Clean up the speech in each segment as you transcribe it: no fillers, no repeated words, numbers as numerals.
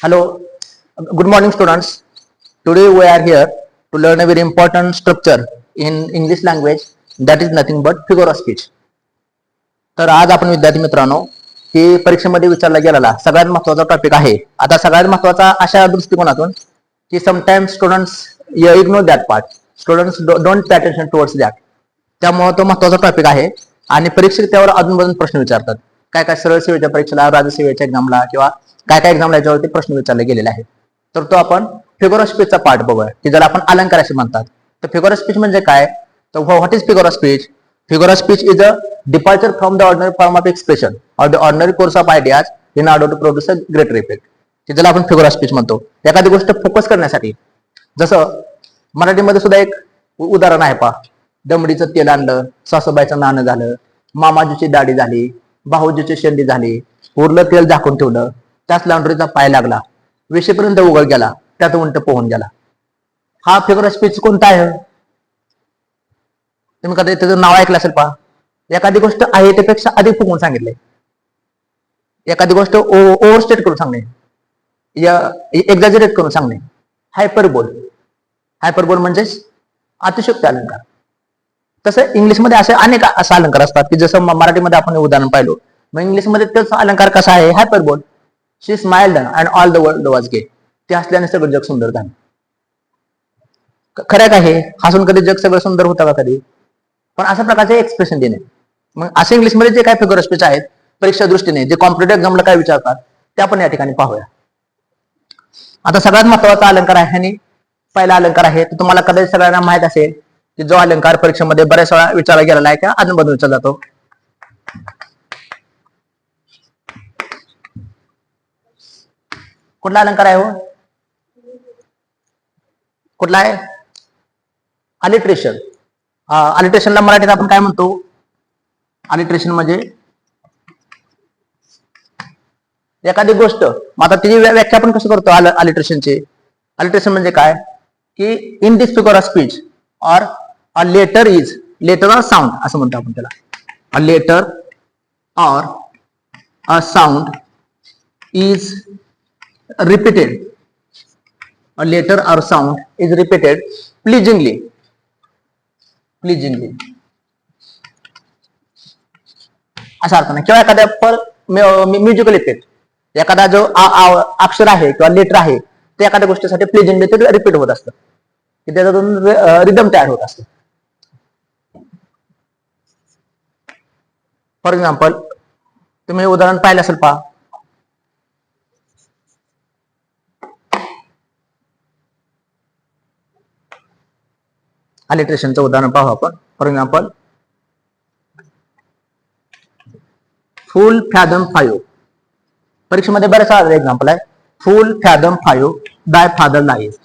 Hello, good morning, students. Today we are here to learn a very important structure in English language, that is nothing but figure of speech. तर आज आपण विद्यार्थी मित्रांनो की परीक्षेमध्ये विचारला गेलेला सगळ्यात महत्त्वाचा टॉपिक आहे. आता सगळ्यात महत्त्वाचा अशा दृष्टिकोनातून की sometimes students ignore that part, students don't pay attention towards that. त्यामुळे तो महत्त्वाचा टॉपिक आहे आणि परीक्षक त्यावर अजून प्रश्न विचारतात. काय काय सरळ सेवेच्या परीक्षेला, राज्यसेवेच्या एक्झामला किंवा काय काय एक्झामला याच्यावरती प्रश्न विचारले गेलेले आहेत. तर तो आपण फिगर ऑफ स्पीचचा पार्ट बघूया की ज्याला आपण अलंकार असे म्हणतात. तर फिगर ऑफ स्पीच म्हणजे काय, तर what is figure of speech? Figure of speech is a departure from the ordinary form of expression or the ordinary course of ideas in order to produce a greater effect. ज्याला आपण figure of speech म्हणतो. एखादी गोष्ट focus करण्यासाठी, जसं मराठीमध्ये सुद्धा एक उदाहरण आहे पहा, दमडीचं तेल आणलं, सासूबाईचं नाणं झालं, मामाजीची दाढी झाली, भाऊजीची शेंडी झाली, उरलं तेल झाकून ठेवलं, त्याच लॉन्ड्रीचा पाय लागला, वेशीपर्यंत उघड गेला, त्यात उंट पोहून गेला. हा फिगर ऑफ स्पीच कोणता आहे? तुम्ही कधी त्याचं नाव ऐकलं असेल पहा. एखादी गोष्ट आहे त्यापेक्षा अधिक फुगून सांगितले, एखादी गोष्ट ओव्हरस्टेट करून सांगणे, एक्झॅजरेट करून सांगणे, हायपरबोल. हायपरबोल म्हणजे अतिशयोक्ती अलंकार. तसं इंग्लिशमध्ये असे अनेक असे अलंकार असतात की जसं मराठीमध्ये आपण उदाहरण पाहिलं, मग इंग्लिशमध्ये त्याचा अलंकार कसा आहे? Hyperbole. She smiled and all the world was gay. ते हसल्याने सगळं जग सुंदर झालं. खरं का हे? हसून कधी जग सगळं सुंदर होतं का कधी? पण अशा प्रकारचे एक्सप्रेशन देणे. मग असे इंग्लिशमध्ये जे काही फिगर ऑफ स्पीच आहेत परीक्षा दृष्टीने, जे कॉम्पिटेटिव्ह एक्झामला काय विचारतात ते आपण या ठिकाणी पाहूया. आता सगळ्यात महत्वाचा अलंकार आहे आणि पहिला अलंकार आहे, तर तुम्हाला कदाचित सगळ्यांना माहित असेल की जो अलंकार परीक्षेमध्ये बऱ्याच वेळा विचारला गेलेला आहे किंवा अजून विचारला जातो. कुठला अलंकार आहे हो? कुठला आहे? अलिट्रेशन. अलिट्रेशनला मराठीत आपण काय म्हणतो? अलिट्रेशन म्हणजे एखादी गोष्ट, आता तिची व्याख्या आपण कशी करतो अलिट्रेशनची? अलिट्रेशन म्हणजे काय की in this figure of speech or a letter is, letter or sound असं म्हणतो आपण त्याला. A letter or a sound is repeated, a letter or sound is repeated pleasingly. Pleasingly असा अर्थ नाही. किंवा एखाद्या पर म्युझिकल इफेक्ट, एखादा जो अक्षर आहे किंवा लेटर आहे ते एखाद्या गोष्टीसाठी प्लीजिंगली ते रिपीट होत असतं की त्याच्यातून रिदम तयार होत असतं. फॉर एक्झाम्पल तुम्ही उदाहरण पाहिलं असेल पहा, अलिट्रेशनचं उदाहरण पाहू आपण. For example full fathom 5. परीक्षेमध्ये बरेच सारे एक्झाम्पल आहे. फुल फॅदम 5 दाय फादर लाईज.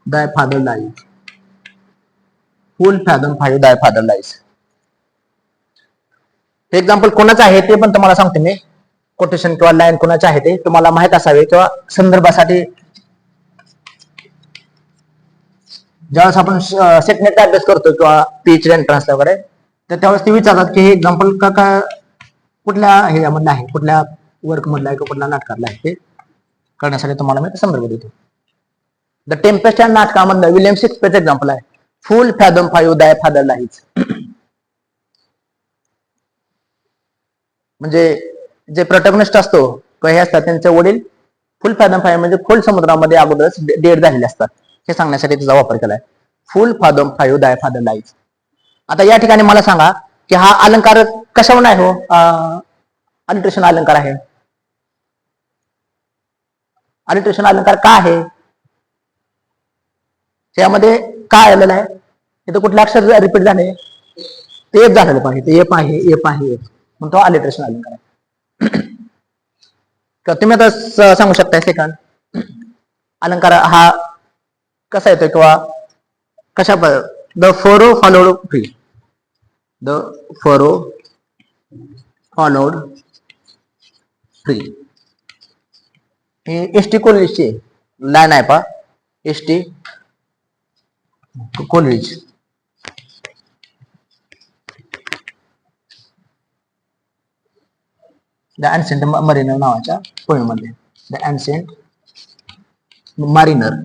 दाय फादर लाईज. फुल फॅदम 5 दाय फादर लाईज. हे एक्झाम्पल कोणाचं आहे ते पण तुम्हाला सांगते मी. कोटेशन किंवा लाईन कोणाचे आहे ते तुम्हाला माहित असावे, किंवा संदर्भासाठी ज्यावेळेस आपण सेटनेट अभ्यास करतो किंवा पीएचडी एंट्रन्स वगैरे, तर त्यावेळेस ते विचारतात की हे एक्झाम्पल का कुठल्या ह्यामधलं आहे, कुठल्या वर्क मधला आहे किंवा कुठल्या नाटकातला आहे, ते करण्यासाठी तुम्हाला मी संदर्भ देतो. द टेम्पेस्ट या नाटकामधलं विलियम शेक्सपियरचं एक्झाम्पल आहे, फुल फॅदम 5 दाय फादर लाईज. म्हणजे जे प्रोटॅगनिस्ट असतो हे असतात त्यांचे वडील फुल फॅदम 5 म्हणजे खोल समुद्रामध्ये अगोदरच डेड झालेले असतात, हे सांगण्यासाठी त्याचा वापर केलाय. फुल फॅदम 5 दाय फादर लाईज. आता या ठिकाणी मला सांगा की हा अलंकार कशावर आहे हो? अलिट्रेशन अलंकार आहे. अलिट्रेशन अलंकार का आहे? त्यामध्ये काय आलेलं आहे? इथं कुठलं अक्षर रिपीट झाले? ते एक झालेलं पाहिजे, ते एप आहे म्हणून तो अलिट्रेशन अलंकार आहे. तुम्ही आता सांगू शकता सेकंड अलंकार हा कसा येतो किंवा कशा? The furrow followed free. The furrow followed free he ST कोल्हेजची line आहे पहा. एसटी कोल्हेज. द अँसेंट मरिनर नावाच्या पोएममध्ये. The ancient मारिनर.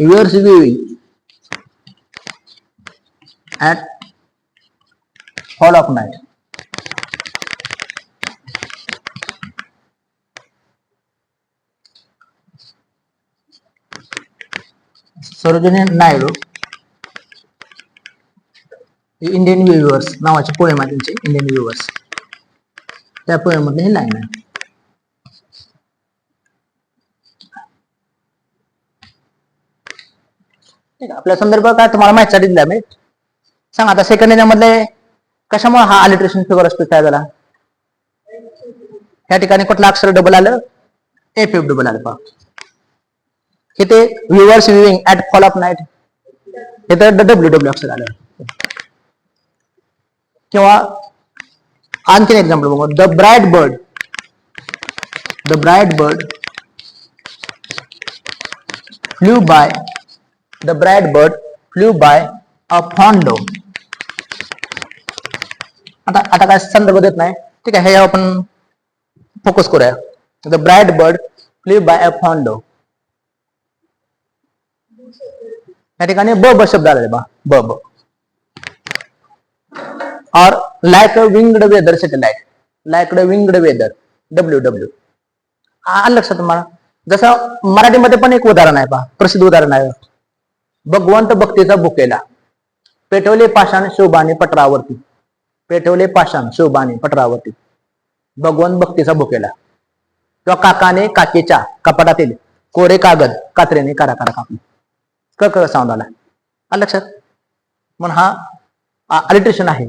Years viewing at fall of night. Sarojini Naidu Indian viewers नावाचे पोएम आहे त्यांचे, इंडियन व्ह्यूअर्स. त्या पोएम मध्ये ही लाईन आहे. आपल्या संदर्भ काय तुम्हाला माहिती दिला मी. सांग आता सेकंड याच्यामधले कशामुळे हा अलिटरेशन फिगर ऑफ स्पीच झाला. या ठिकाणी कुठलं अक्षर डबल आलं, एफ डबल आलं पहा. इथे weavers weaving at fall of night, इथे डब्ल्यू अक्षर आलं. किंवा आणखीन एक्झाम्पल बघू. The bright bird flew by a फॉन्डो. आता काय संदर्भ देत नाही, ठीक आहे, हे आपण फोकस करूया. The bright bird flew by a फॉन्डो. या ठिकाणी ब शब्द आलेला बा, ब. Or like a winged weather satellite, like a winged weather, W. आलं लक्षात तुम्हाला. जसं मराठीमध्ये पण एक उदाहरण आहे पहा, प्रसिद्ध उदाहरण आहे. भगवंत भक्तीचा भुकेला, पेटवले पाषाण शोभाने पटरावरती. पेटवले पाषाण शोभाने पटरावरती, भगवंत भक्तीचा भुकेला. किंवा काकाने काकीच्या कपाटातील कोरे कागद कात्रीने काराकारा कापले. क साऊंड आला. आलं लक्षात. म्हणून हा अलिटरेशन आहे.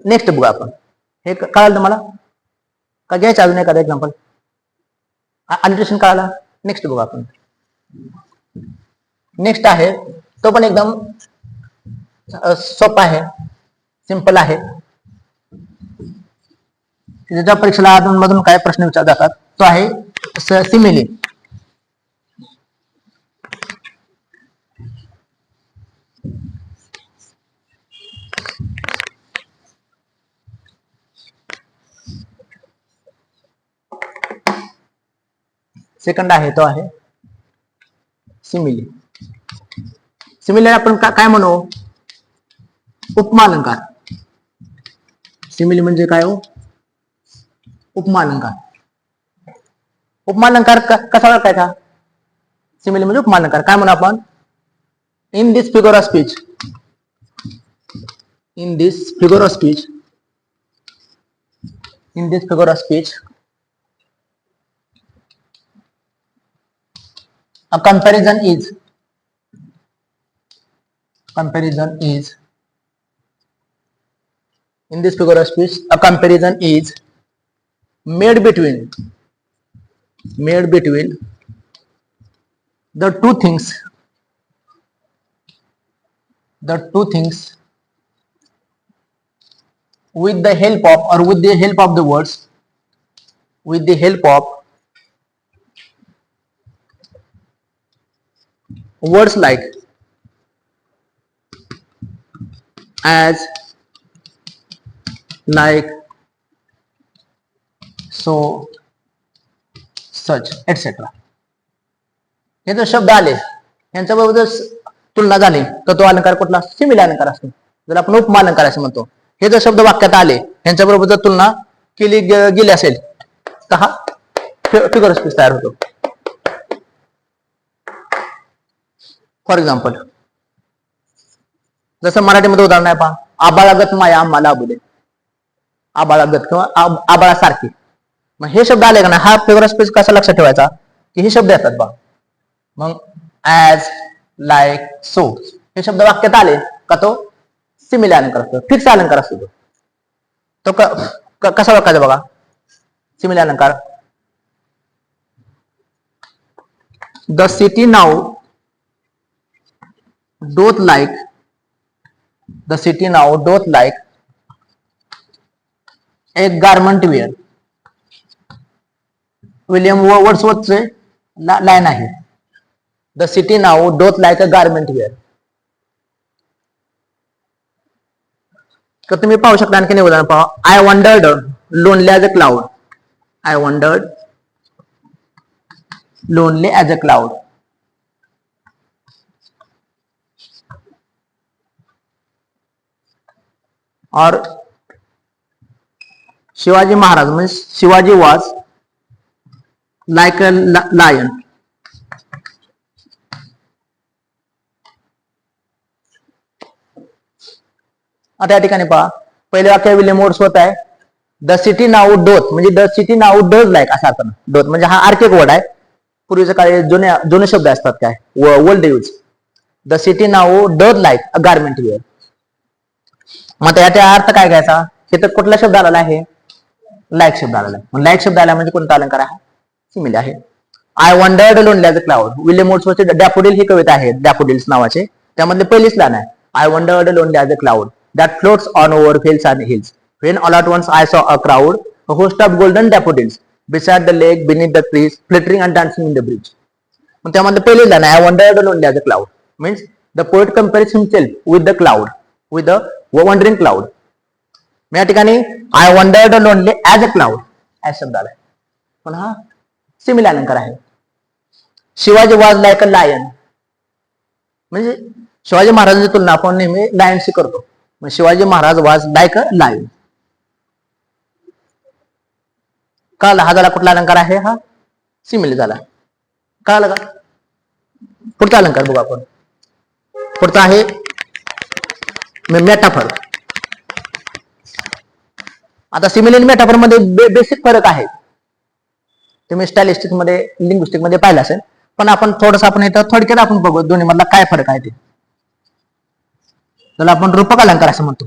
नेक्स्ट बघू आपण. हे कळालं तुम्हाला का? घ्यायचं अजून एखादं एक्झाम्पल. अलिटरेशन कळाला. नेक्स्ट बघू आपण. नेक्स्ट आहे तो पण एकदम सोपा आहे, सिंपल आहे. त्याच्या परीक्षेला अधून मधून काय प्रश्न विचारले जातात तो आहे सिमिली. सेकंड आहे तो आहे सिमिली. सिमिली आपण काय म्हणू? उपमा अलंकार. सिमिली म्हणजे काय हो? उपमा अलंकार. उपमा अलंकार कसा ओळखायचा? सिमिली म्हणजे उपमा अलंकार. काय म्हणू आपण? In this figure of speech, in this figure of speech, in this figure of speech a comparison is in this figure of speech a comparison is made between the two things with the help of or with the help of the words, with the help of words like as, like, so, such, etc. हे जो शब्द आले यांच्याबरोबर जर तुलना झाली तर तो अलंकार कुठला? सिमिली अलंकार असतो. जर आपण उपमा अलंकार असं म्हणतो. हे जर शब्द वाक्यात आले यांच्याबरोबर जर तुलना केली गेली असेल तर हा फिगर ऑफ स्पीच तयार होतो. फॉर एक्झाम्पल जसं मराठीमध्ये उदाहरण आहे पहा, आबाळागत माया आम्हाला बोले. आबाळागत किंवा आबाळासारखी. मग हे शब्द आले का ना, हा फिगर ऑफ स्पीच कसा लक्षात ठेवायचा की हे शब्द येतात बा. मग ऍज, लाईक, सो हे शब्द वाक्यात आले का तो सिमिली अलंकार असतो, फिक्स अलंकार असतो. तो कसा ओळखायचा बघा सिमिली अलंकार. The city now doth like The city now doth like a garment wear. William वर्ड्सवर्थचे लाईन आहे. The city now doth like a garment wear. तर तुम्ही पाहू शकता आणखी उदाहरण पहा. I wandered lonely as a cloud. I wandered lonely as a cloud. Or Shivaji Maharaj means Shivaji was like a lion. आता या ठिकाणी पहा पहिले वाक्य विलियम वर्ड्सवर्थ आहे. द सिटी नाउ डोथ म्हणजे the city now does like असा अर्थ. डोथ म्हणजे हा आर्किक वर्ड आहे. पूर्वीच्या काळी जुने शब्द असतात काय world use. The city now does like a garment wear. मग याचा अर्थ काय घ्यायचा. हे तर कुठला शब्द आलेला आहे लाईक शब्द आलेला आहे. लाईक शब्द आला म्हणजे कोणता अलंकार आहे सिमिली आहे. I wandered lonely as a cloud. William Wordsworth daffodil ही कविता आहे डॅफोडिल्स नावाचे. त्यामधले पहिलीच लाईन आहे. I wandered lonely as a cloud that floats on over fields and hills. When all at once I saw a crowd, a host of golden daffodils, beside the lake, beneath the trees, flittering and dancing in the breeze. मग त्यामध्ये पहिली line I wandered lonely as a cloud. Means the poet compares himself with the cloud, with the wandering cloud. मग या ठिकाणी I wandered lonely as a cloud हा शब्द आलाय. पण हा सिमिलर अलंकार आहे. Shivaji was like a lion म्हणजे शिवाजी महाराजांची तुलना आपण नेहमी लायनशी करतो. शिवाजी महाराज वाज लाईक अ लायन. कळाला हा झाला कुठला अलंकार आहे हा सिमिली झाला. कळालं का. पुढचा अलंकार बघू आपण. पुढचा आहे मेटाफर. आता सिमिली आणि मेटाफर मध्ये बेसिक फरक आहे. तुम्ही स्टायलिस्टिक मध्ये लिंग्विस्टिक मध्ये पाहिलं असेल. पण आपण थोडस आपण इथं थोडक्यात आपण बघू दोन्ही मधला काय फरक आहे ते. त्याला आपण रूपक अलंकार असं म्हणतो.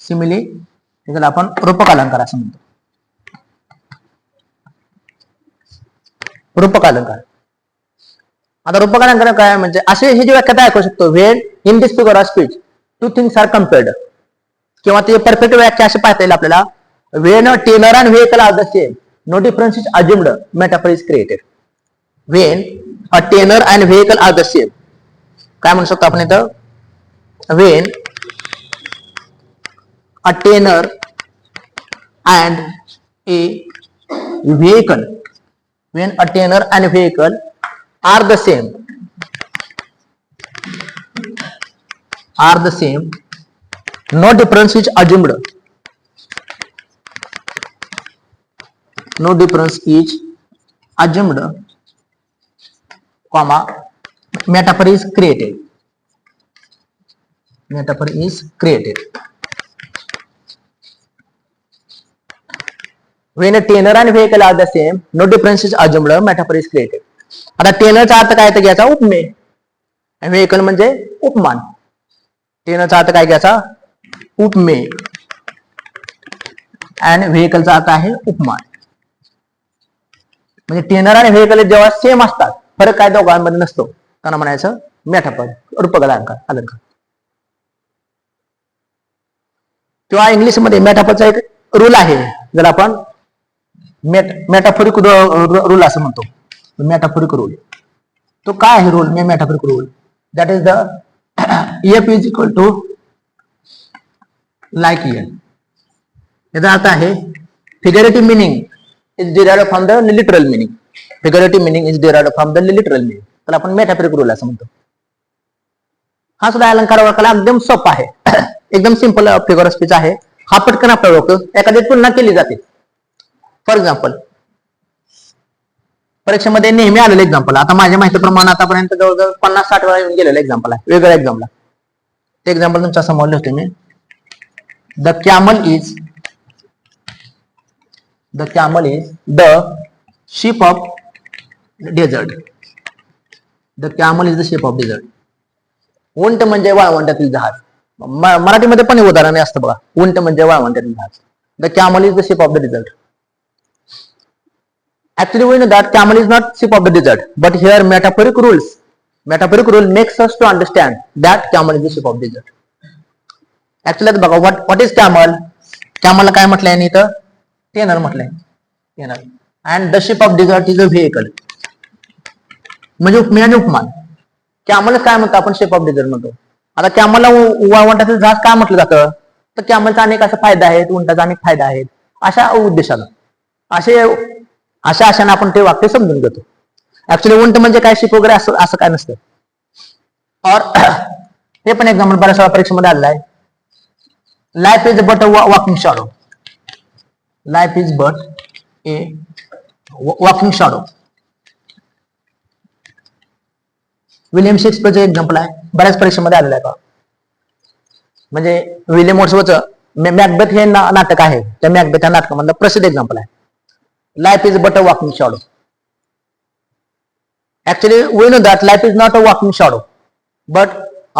सिमिली त्याला आपण रूपक अलंकार असं म्हणतो. रूपक अलंकार. आता रूपक अलंकार काय म्हणजे असे ही जी व्याख्या ऐकू शकतो. When in this figure of speech two things are compared किंवा ते परफेक्ट व्याख्या असे पाहता येईल आपल्याला. When tenor and vehicle are the same no difference is assumed metaphor is created. When a tenor and vehicle are the same काय म्हणू शकतो आपण इथं. When a tenor and a vehicle, when a tenor and a vehicle are the same, no difference is assumed. No difference is assumed, comma, metaphor is created. Metaphor is created. When a tenor and vehicle are the same, no difference is assumed. Metaphor is created. आता टेनरचा अर्थ काय घ्यायचा उपमेय. Vehicle म्हणजे उपमान. टेनरचा अर्थ काय घ्यायचा उपमेय आणि व्हेकलचा अर्थ आहे उपमान. म्हणजे टेनर आणि व्हेकल जेव्हा सेम असतात फरक काय दोघांमध्ये नसतो त्यांना म्हणायचं मेटाफर रूपक अलंकार. किंवा इंग्लिश मध्ये मेटाफरचा एक रूल आहे ज्याला आपण मेटाफोरिक रूल असं म्हणतो. मेटाफोरिक रूल तो काय आहे rule. Metaphoric rule that is the F is equal to like N. याचा अर्थ आहे figurative meaning is derived from the literal meaning. Figurative meaning is derived from the literal meaning. तर आपण मेटाफोरिक रूल असं म्हणतो. हा सुद्धा अलंकार ओळखायला एकदम सोपा आहे. एकदम सिंपल फिगर ऑफ स्पीच आहे. हा पटकन आपल्याला ओळखतो. एखादी तुलना केली जाते. फॉर एक्झाम्पल परीक्षेमध्ये नेहमी आलेलं एक्झाम्पल. आता माझ्या माहितीप्रमाणे आतापर्यंत जवळजवळ 50-60 वेळा येऊन गेलेलं एक्झाम्पल आहे वेगळ्या एक्झामला. ते एक्झाम्पल तुमच्या समोर लिहितो मी. The camel is the ship of desert. The camel is the ship of desert. उंट म्हणजे वाळवंटातील जहाज. मराठीमध्ये पण उदाहरण असतं बघा. उंट म्हणजे वाळवंटातील जहाज. The camel is the ship of the dessert. Actually, we know that camel is not ship of the desert, but here metaphoric rule makes us to understand that camel is the ship of the desert. Actually बघा what is camel. कॅमलला काय म्हटलंय आणि इथं tenor म्हटलंय. Tenor and the ship of desert is a vehicle. म्हणजे उपमेय आणि उपमान. कॅमल काय म्हणतो आपण शिप ऑफ डिझर्ट म्हणतो. आता कॅमलला वाळवंटातील जहाज काय म्हटलं जातं, तर कॅमलचा अनेक असे फायदे आहेत, उंटाचा अनेक फायदे आहेत, अशा उद्देशाला अशा आशाने आपण ते वाक्य समजून घेतो. ऍक्च्युली उंट म्हणजे काय, शिप वगैरे असं काय नसतं. और हे पण एक्झाम्पल बऱ्याच वेळा परीक्षेमध्ये आलेलं आहे. Life is but a walking shadow. Life is but a walking shadow. William शेक्सपियरचं एक्झाम्पल आहे, बऱ्याच परीक्षेमध्ये आलेलं आहे. म्हणजे विलियम वर्ड्सवर्थचं मॅकबेथ हे नाटक आहे, त्या मॅकबेथ या नाटकामधलं प्रसिद्ध एक्झाम्पल आहे. Life is but a walking shadow. Actually, we know that life is not a walking shadow, but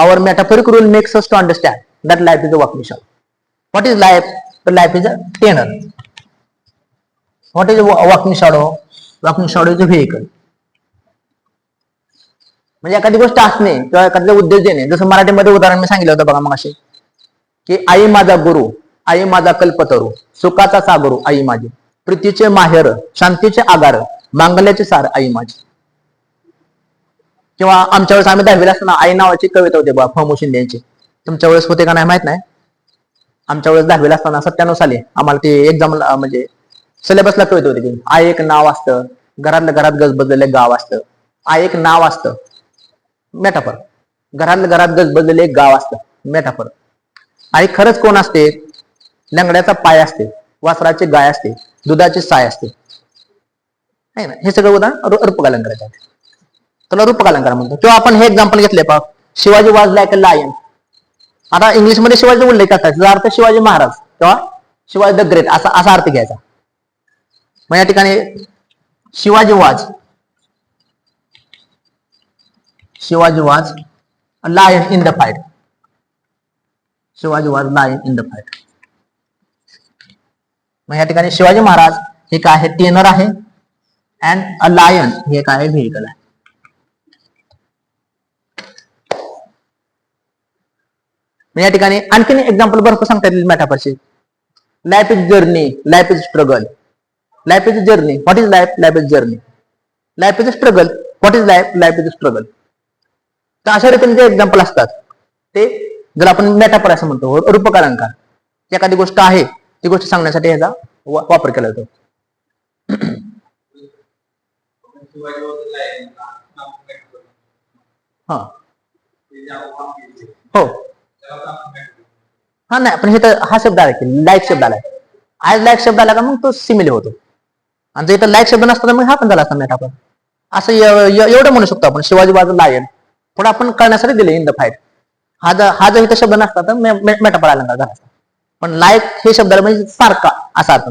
our metaphoric rule makes us to understand that life is a walking shadow. What is life? The life is a tenor. What is a walking shadow? Walking shadow is a vehicle. म्हणजे एखादी गोष्ट असणे किंवा एखादा उद्देश देणे. जसं मराठीमध्ये उदाहरण मी सांगितलं होतं बघा मग असे, की आई माझा गुरु, आई माझा कल्पतरू, सुखाचा सागरू आई माझी, प्रीतीचे माहेर, शांतीचे आगार, मांगल्याचे सार आई माझी. किंवा आमच्या वेळेस आम्ही 10वीला असताना आई नावाची कविता होती बा फमू शिंदे यांची. तुमच्या वेळेस होते का नाही माहित नाही. आमच्या वेळेस 10वीला असताना 97 साली आम्हाला ते एक्झाम म्हणजे सिलेबसला कविता होती की आई एक नाव असतं, घरातल्या घरात गजबजलेले गाव असतं. आई एक नाव असतं, मेटाफर. घरातल्या घरात गजबजलेले एक गाव असतं, मेटाफर. आई खरंच कोण असते? लंगड्याचा पाय असते, वासराची गाय असते, दुधाची साय असते. हे सगळं उदाहरण रूपकालंकाराचे आहे. त्याला रूपकालंकार म्हणतो. किंवा आपण हे एक्झाम्पल घेतले पहा, Shivaji was like a lion. आता इंग्लिशमध्ये शिवाजी उल्लेख करतात, त्याचा अर्थ शिवाजी महाराज किंवा शिवाजी द ग्रेट असा अर्थ घ्यायचा. मग या ठिकाणी Shivaji was lion in the fight. Shivaji was lion in the fight. मग या ठिकाणी शिवाजी महाराज हे काय आहे, टेनर आहे, अँड अ लायन हे काय आहे, व्हेकल आहे. या ठिकाणी आणखीन एक्झाम्पल भरपूर सांगता येईल मेटाफरचे. Life is journey, life is struggle. Life is journey, what is life? Life is journey. Life is struggle, what is life? Life is struggle. तर अशा रीतीने जे एक्झाम्पल असतात ते जर आपण मेटाफर असं म्हणतो, रूपकालंकार. एखादी गोष्ट आहे ती गोष्ट सांगण्यासाठी याचा वापर केला जातो. हा हो हा नाही पण हे तर हा शब्द आला की लाईक शब्द आलाय. आज लाईक शब्द आला का मग तो सिमिली होतो. आणि जर इथं लाईक शब्द नसता तर मग हा पण झाला असता मेटाफर. असं एवढं म्हणू शकतो आपण, शिवाजी वाज लायन. पण आपण कळण्यासाठी दिले इन द फाईट. हा जर इथं शब्द नसता तर मेटाफर अलंकार झाला असता. पण लाईक हे शब्दाला म्हणजे सारखा असा अर्थ.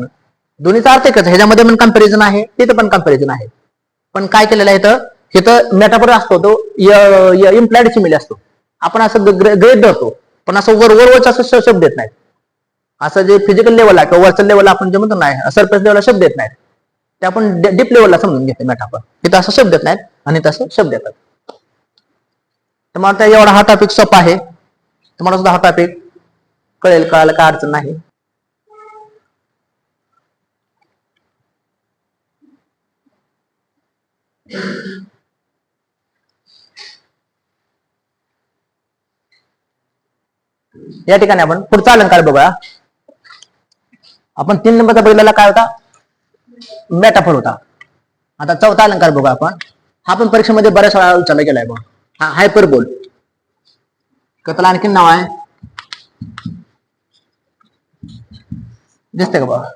दोन्हीचा अर्थ एकच, ह्याच्यामध्ये पण कंपॅरिझन आहे, तिथं पण कंपॅरिझन आहे. पण काय केलेलं आहे इथं मेटाफर असतो तो इम्प्लाइड सिमिली असतो. आपण असं ग्रेट धरतो, पण असं वरवरच असं शब्द येत नाहीत. असं जे फिजिकल लेवलला किंवा वर्चल लेवलला आपण जे म्हणतो नाही, सरफेस लेवलला शब्द येत नाहीत, ते आपण डीप लेवलला समजून घेतो मेटाफर. इथं असं शब्द येत नाहीत आणि तसं शब्द येतात. तर मग आता एवढा हा टॉपिक सोपा आहे, तुम्हाला सुद्धा हा टॉपिक कळायला काय अडचण नाही. या ठिकाणी आपण पुढचा अलंकार बघूया. आपण 3 नंबरचा बघितलेला काय होता, मेटाफर होता. आता चौथा अलंकार बघूया आपण. हा पण परीक्षेमध्ये बऱ्याच वेळा विचारला गेलाय बघा, हा हायपरबोल. त्याला आणखीन नाव आहे, दिसतंय का बघा.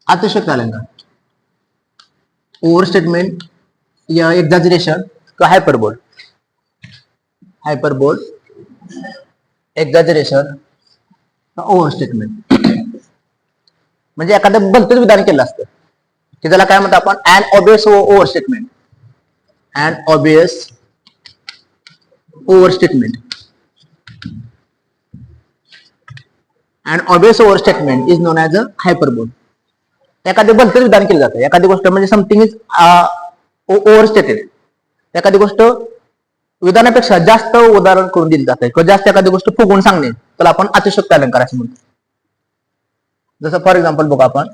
अतिशयोक्ती अलंकार, ओव्हर स्टेटमेंट या एक्झॅजरेशन किंवा हायपरबोल. हायपरबोल, एक्झॅजरेशन, ओव्हर स्टेटमेंट. म्हणजे एखादं भलतंच विधान केलं असतं की त्याला काय म्हणतो आपण, an obvious overstatement. An obvious overstatement. And obvious overstatement is known as a hyperbole. एखादे भलतेच विधान केलं जातं. एखादी गोष्ट म्हणजे समथिंग इज ओव्हरस्टेटेड. एखादी गोष्ट विधानापेक्षा जास्त उदाहरण करून दिली जाते किंवा जास्त एखादी गोष्ट फुगवून सांगणे त्याला आपण अतिशयोक्ती अलंकार असं म्हणतो. जसं फॉर एक्झाम्पल बघू आपण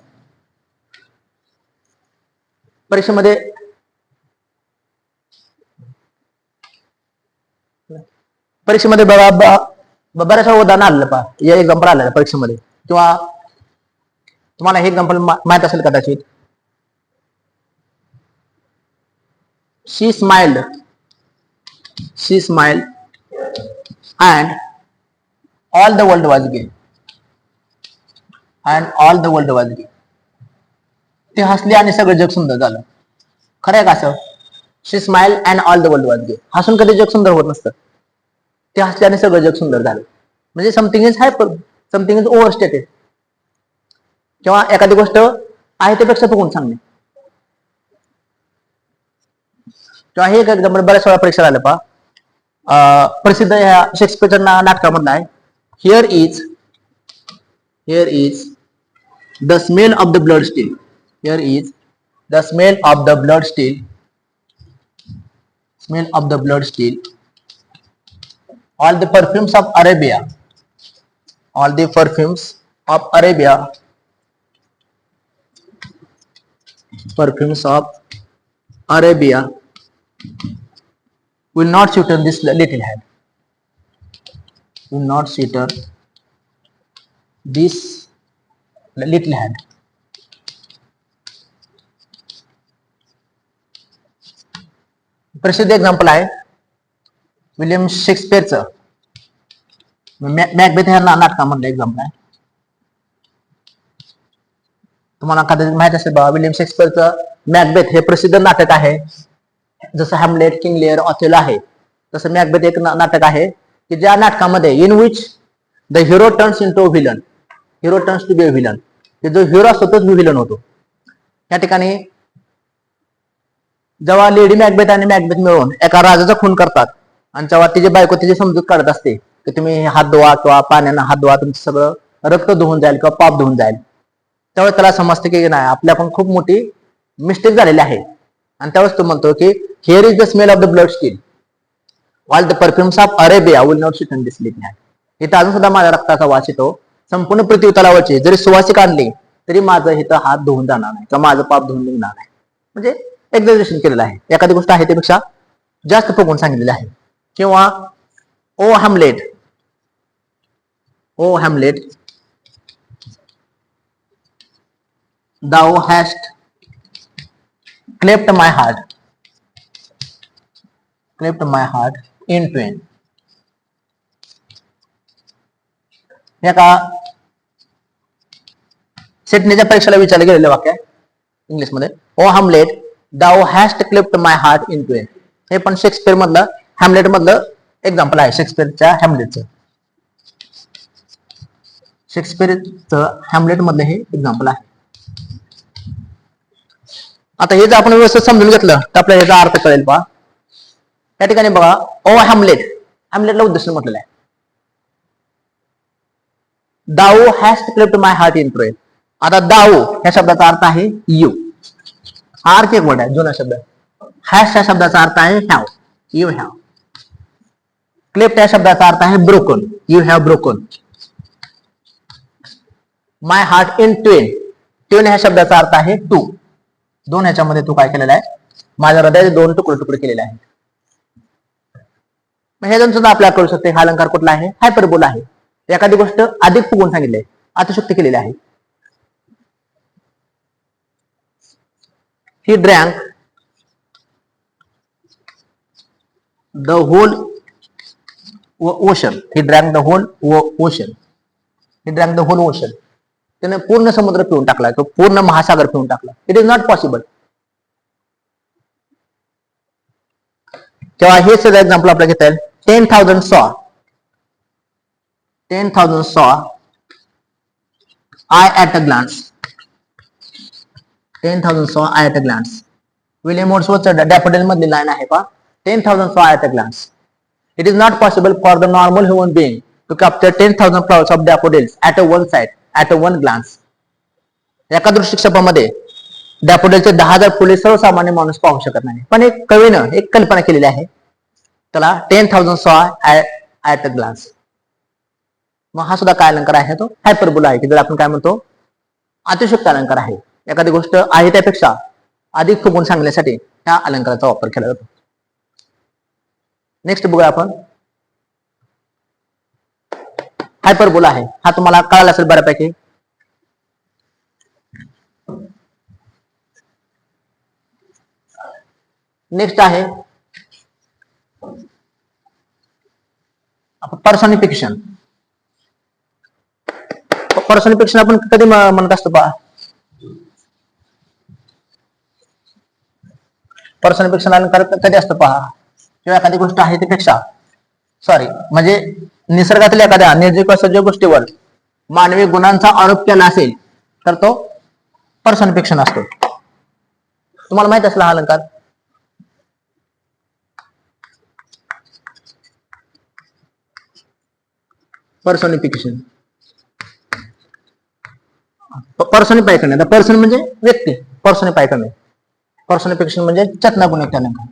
परीक्षेमध्ये बघा बऱ्याच उदाहरण आलेलं पहा, या एक्झाम्पल आलेलं परीक्षेमध्ये किंवा तुम्हाला हे एक्झाम्पल माहित असेल कदाचित. शी smiled and all the world was gay. ते हसले आणि सगळं जग सुंदर झालं. खरं आहे का असं? She smile and all the world was gay. हसून कधी जग सुंदर होत नसतं. ते हसले आणि सगळं जग सुंदर झालं. म्हणजे something is hyper, something is overstated. किंवा एखादी गोष्ट आहे त्यापेक्षा फुगून सांगणे. किंवा हे एक एक्झाम्पल बऱ्याच वेळा परीक्षा आलं पहा. प्रसिद्ध ह्या शेक्सपियरच्या नाटकामधला आहे. Here is the smell of the blood steel. Here is the smell of the blood still. All the perfumes of Arabia. Will not sweeten this little hand. प्रसिद्ध एक्झाम्पल आहे विलियम शेक्सपियरचं मॅकबेथ ह्या नाटकामधलं एक्झाम्पल आहे. तुम्हाला कदाचित माहित असेल बाबा, William शेक्सपियरचं Macbeth हे प्रसिद्ध नाटक आहे. जसं हॅमलेट, किंग लिअर, ऑथेलो आहे, तसं मॅकबेथ एक नाटक आहे की ज्या नाटकामध्ये in which the hero turns to be a villain. जो हिरो असतो तोच व्हिलन होतो. या ठिकाणी जेव्हा लेडी मॅकबेथ आणि मॅकबेथ मिळून एका राजाचा खून करतात आणि जेव्हा तिची बायको तिची समजूत काढत असते की तुम्ही हात धुवा किंवा पाण्यानं हात धुवा, तुमचं सगळं रक्त धुवून जाईल किंवा पाप धुवून जाईल, त्यावेळेस त्याला समजते की नाही, आपल्या पण खूप मोठी मिस्टेक झालेली आहे. आणि त्यावेळेस तो म्हणतो की here is the smell of the blood steel all the perfumes of Arabia will not Sutton this little hand. इथं अजून सुद्धा माझ्या रक्ताचा वास येतो. संपूर्ण पृथ्वी तलावाची जरी सुवासिक आणली तरी माझं इथं हात धुवून जाणार नाही किंवा माझं पाप धुवून निघणार नाही. म्हणजे एक्झॅजरेशन केलेलं आहे. एखादी गोष्ट आहे त्यापेक्षा जास्त फुगवून सांगितलेली आहे. किंवा ओ Hamlet thou hast cleft my heart in twain. एका सिडनीच्या परीक्षेला विचारलं गेलेलं वाक्य इंग्लिश मध्ये, ओ Hamlet thou hast cleft my heart in twain. हे पण शेक्सपियर मधलं हॅमलेट मधलं एक्झाम्पल आहे. शेक्सपियरच्या हॅमलेट मधलं हे एक्झाम्पल आहे. आता हे जर आपण व्यवस्थित समजून घेतलं तर आपल्याला याचा अर्थ कळेल पहा. या ठिकाणी बघा, ओ हॅमलेटला उद्देश म्हटलेला आहे. Thou hast cleft my heart in twain. आता दाऊ ह्या शब्दाचा अर्थ आहे यू. अर्थ एक वर्ड आहे, जुना शब्द. हॅश या शब्दाचा अर्थ आहे हॅव, यू हॅव. क्लेप्ट या शब्दाचा अर्थ आहे broken, you have broken. My heart in ट्वेन ह्या शब्दाचा अर्थ आहे टू. दोन ह्याच्यामध्ये तू काय केलेला आहे, माझ्या हृदयाचे दोन तुकडे केलेले आहेत. हे दोन सुद्धा आपल्याला कळू शकते हा अलंकार कुठला आहे, हायपरबोल आहे. एखादी गोष्ट अधिक फुगवून सांगितली, अतिशयोक्ती केलेली आहे. He drank the whole ocean. त्याने पूर्ण समुद्र पिऊन टाकला, तो पूर्ण महासागर पिऊन टाकला. It is not possible. तेव्हा हे सगळं एक्झाम्पल आपल्याला घेता येईल. 10,000 saw eye at a glance. 10,000 saw eye at a glance. William Wordsworth daffodil मधली लाईन आहे पहा. 10,000 saw eye at a glance. It is not possible for the normal human being to capture 10,000 flowers of daffodils at a one sight, at a one glance. एका दृष्टिक्षेपामध्ये डॅफोडिलचे 10,000 फुले सर्वसामान्य माणूस पाहू शकत नाही, पण एक कवीनं एक कल्पना केलेली आहे, त्याला 10,000 saw at a glance. मग हा सुद्धा काय अलंकार आहे, तो हायपरबोला आहे, की जर आपण काय म्हणतो अतिशयोक्ती अलंकार आहे. एखादी गोष्ट आहे त्यापेक्षा अधिक फुगून सांगण्यासाठी ह्या अलंकाराचा वापर केला जातो. नेक्स्ट बघूया आपण. हायपरबोला आहे, हा तुम्हाला कळाला असेल बऱ्यापैकी. नेक्स्ट आहे पर्सनिफिकेशन. पर्सनिफिकेशन आपण कधी म्हणत असतो पहा. पर्सनिफिकेशन अलंकार कधी असतो पहा, किंवा एखादी गोष्ट आहे त्यापेक्षा म्हणजे निसर्गातील एखाद्या निर्जीव सजीव गोष्टीवर मानवी गुणांचा आरोप केला असेल तर तो पर्सनिफिकेशन असतो. तुम्हाला माहित असला हा अलंकार. पर्सनिफिकेशन, पर्सनिफाय करणे. पर्सन म्हणजे व्यक्ती, पर्सनिफाय करणे. पर्सनिफिकेशन म्हणजे चेतनागुणित अलंकार.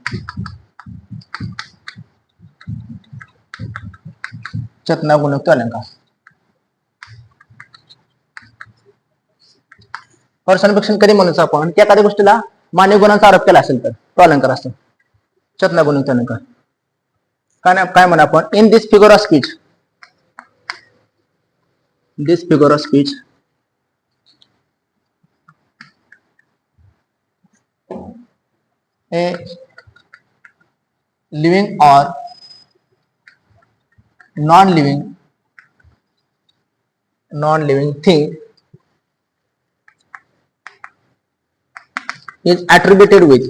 चेतनागुणित अलंकार. पर्सनिफिकेशन कधी म्हणतो आपण, की एखाद्या गोष्टीला मानवी गुणांचा आरोप केला असेल तर तो अलंकार असतो चेतनागुणित अलंकार. काय म्हणा आपण, in this figure of speech, this figure of speech a living or non-living thing is attributed with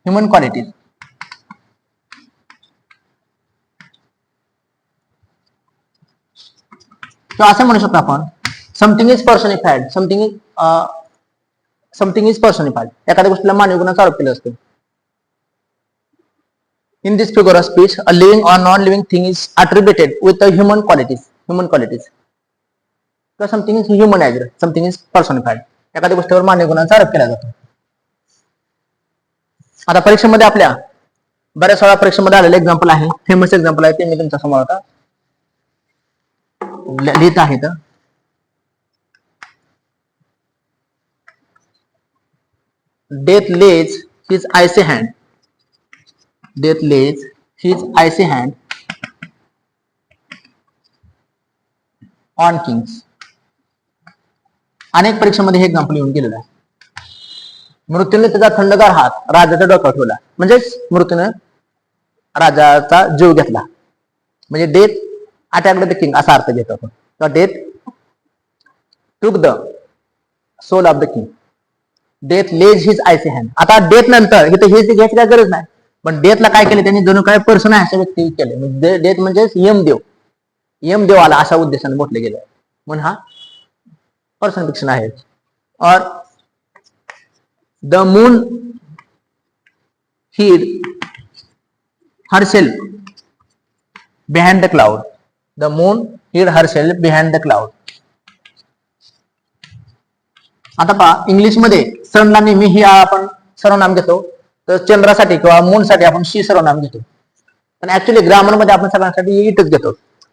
human qualities. तो असं म्हणू शकतो आपण, something is personified, something is personified. एखाद्या गोष्टीला मानवी गुणांचा आरोप केला असतो. In this figure of speech a living or non living thing is attributed with human qualities. Something is humanized, something is personified. एखाद्या गोष्टीवर मानवी गुणांचा आरोप केला जातो. आता परीक्षेमध्ये आपल्या बऱ्याच वेळा परीक्षेमध्ये आलेले एक्झाम्पल आहे, फेमस एक्झाम्पल आहे, ते मी तुमच्या समोर आता लिहित आहेत. Death lays his icy hand. Death lays his icy hand on kings. अनेक परीक्षांमध्ये हे एक्झाम्पल येऊन गेलेलं आहे. मृत्यूने त्याचा थंडगार हात राजाच्या डोक्यावर ठेवला, म्हणजेच मृत्यूने राजाचा जीव घेतला. म्हणजे डेथ अटॅक्ड द किंग असा अर्थ घेतो आपण. Death took the soul of the king. Death lays his icy hand. आता डेथ नंतर इथे हे घ्यायची काय गरज नाही, पण डेथला काय केलं त्यांनी, जणू काय पर्सन आहे अशा व्यक्ती केले. म्हणजे डेथ म्हणजे यमदेव आला अशा उद्देशाने म्हटले गेले, म्हणून हा पर्सनिफिकेशन आहे. और the moon hid herself behind the cloud. The moon hid herself behind the cloud. आता पहा, इंग्लिश मध्ये सनला नेहमी ही आपण सर्वनाम घेतो, तर चंद्रासाठी किंवा मून साठी आपण शी सर्वनाम घेतो, पण ऍक्च्युअली ग्रामर मध्ये आपण सगळ्यांसाठी इटच घेतो.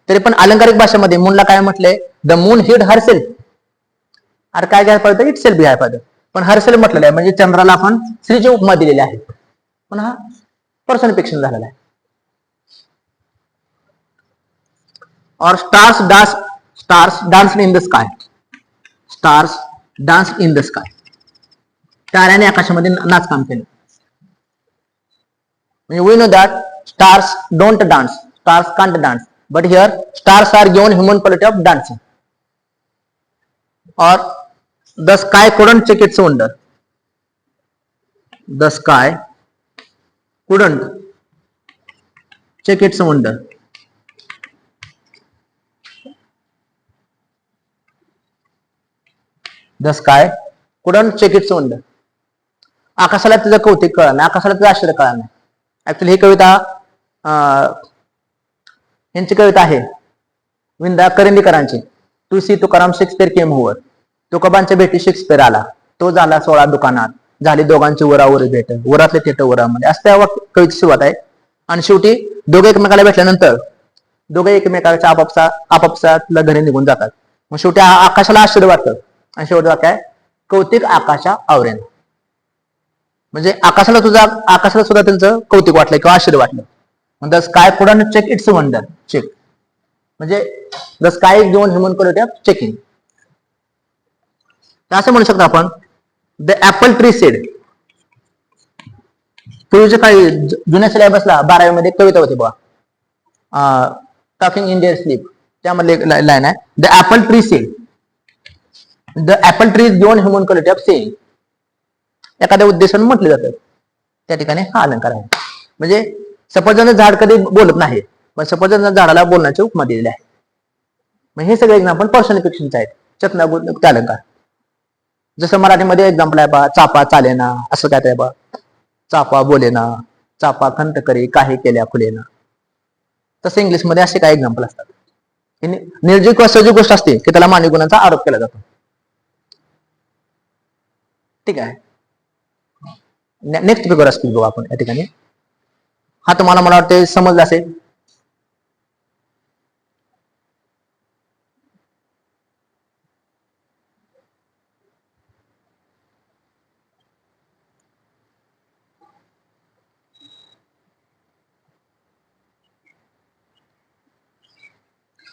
तरी पण अलंकारिक भाषेमध्ये मूनला काय म्हटलंय, द मून हिड हरसेल्फ. अरे काय घ्यायला पाहिजे, इट सेल्फ घ्यायला पाहिजे, पण हरसेल्फ म्हटलेलं आहे म्हणजे चंद्राला आपण स्त्रीची उपमा दिलेली आहे, पण हा पर्सनिफिकेशन झालेला आहे. Or stars dance in the sky. Stars dance in the sky. ताऱ्याने आकाशामध्ये नाचकाम केलं. We know that stars don't dance, stars can't dance, but here stars are given human quality of dancing. Or the sky couldn't check its wonder. The sky couldn't check its wonder. The sky couldn't check its wonder. आकाशाला तुझं कौतिक कळलं नाही, आकाशाला तुझं आश्चर्य कळलं नाही. Actually ही कविता यांची कविता आहे विंदा करंदीकरांची. To see Tukaram Shakespeare came over. तुकोबांच्या भेटी शेक्सपियर आला, तो झाला 16 दुकानात, झाली दोघांची वरावरी भेट, वरातले थेट वरामध्ये, असं त्या कवितेची सुरुवात आहे. आणि शेवटी दोघे एकमेकाला भेटल्यानंतर दोघे एकमेकाच्या आपापसातल्या घरी निघून जातात. मग शेवटी आकाशाला आश्चर्य वाटतं आणि शेवटी वाक्य आहे कौतिक आकाशा आवरेन. म्हणजे आकाशाला सुद्धा त्यांचं कौतिक वाटलं किंवा आश्चर्य वाटलं. The sky couldn't check its wonder. Check म्हणजे the sky is beyond human quality of checking. असं म्हणू शकतो आपण द ऍपल ट्री सेड. पूर्वीच्या काळी जुन्या सिलेबसला 12वी मध्ये कविता होती बघा, टॉकिंग इन देअर स्लीप, त्यामधले लाईन आहे the apple tree sed. The apple tree is beyond human quality of saying. एखाद्या उद्देशाने म्हटले जातं, त्या ठिकाणी हा अलंकार आहे. म्हणजे सफरचंद झाड कधी बोलत नाही, पण सफरचंद झाडाला बोलण्याची उपमा दिलेली आहे. मग हे सगळे एक्झाम्पल पर्सनिफिकेशनचे आहेत, चतुर्थ अलंकार. जसं मराठीमध्ये एक्झाम्पल आहे बा चापा चालेना, असं काय आहे बा चापा बोलेना, चापा खंत करी काही केल्या फुलेना. तसं इंग्लिशमध्ये असे काही एक्झाम्पल असतात. निर्जीव किंवा सजीव गोष्ट असते की त्याला मानवी गुणांचा आरोप केला जातो. ठीक आहे. नेक्स्ट फिगर असतील बघू आपण या ठिकाणी. हा तुम्हाला मला वाटते समजला असेल.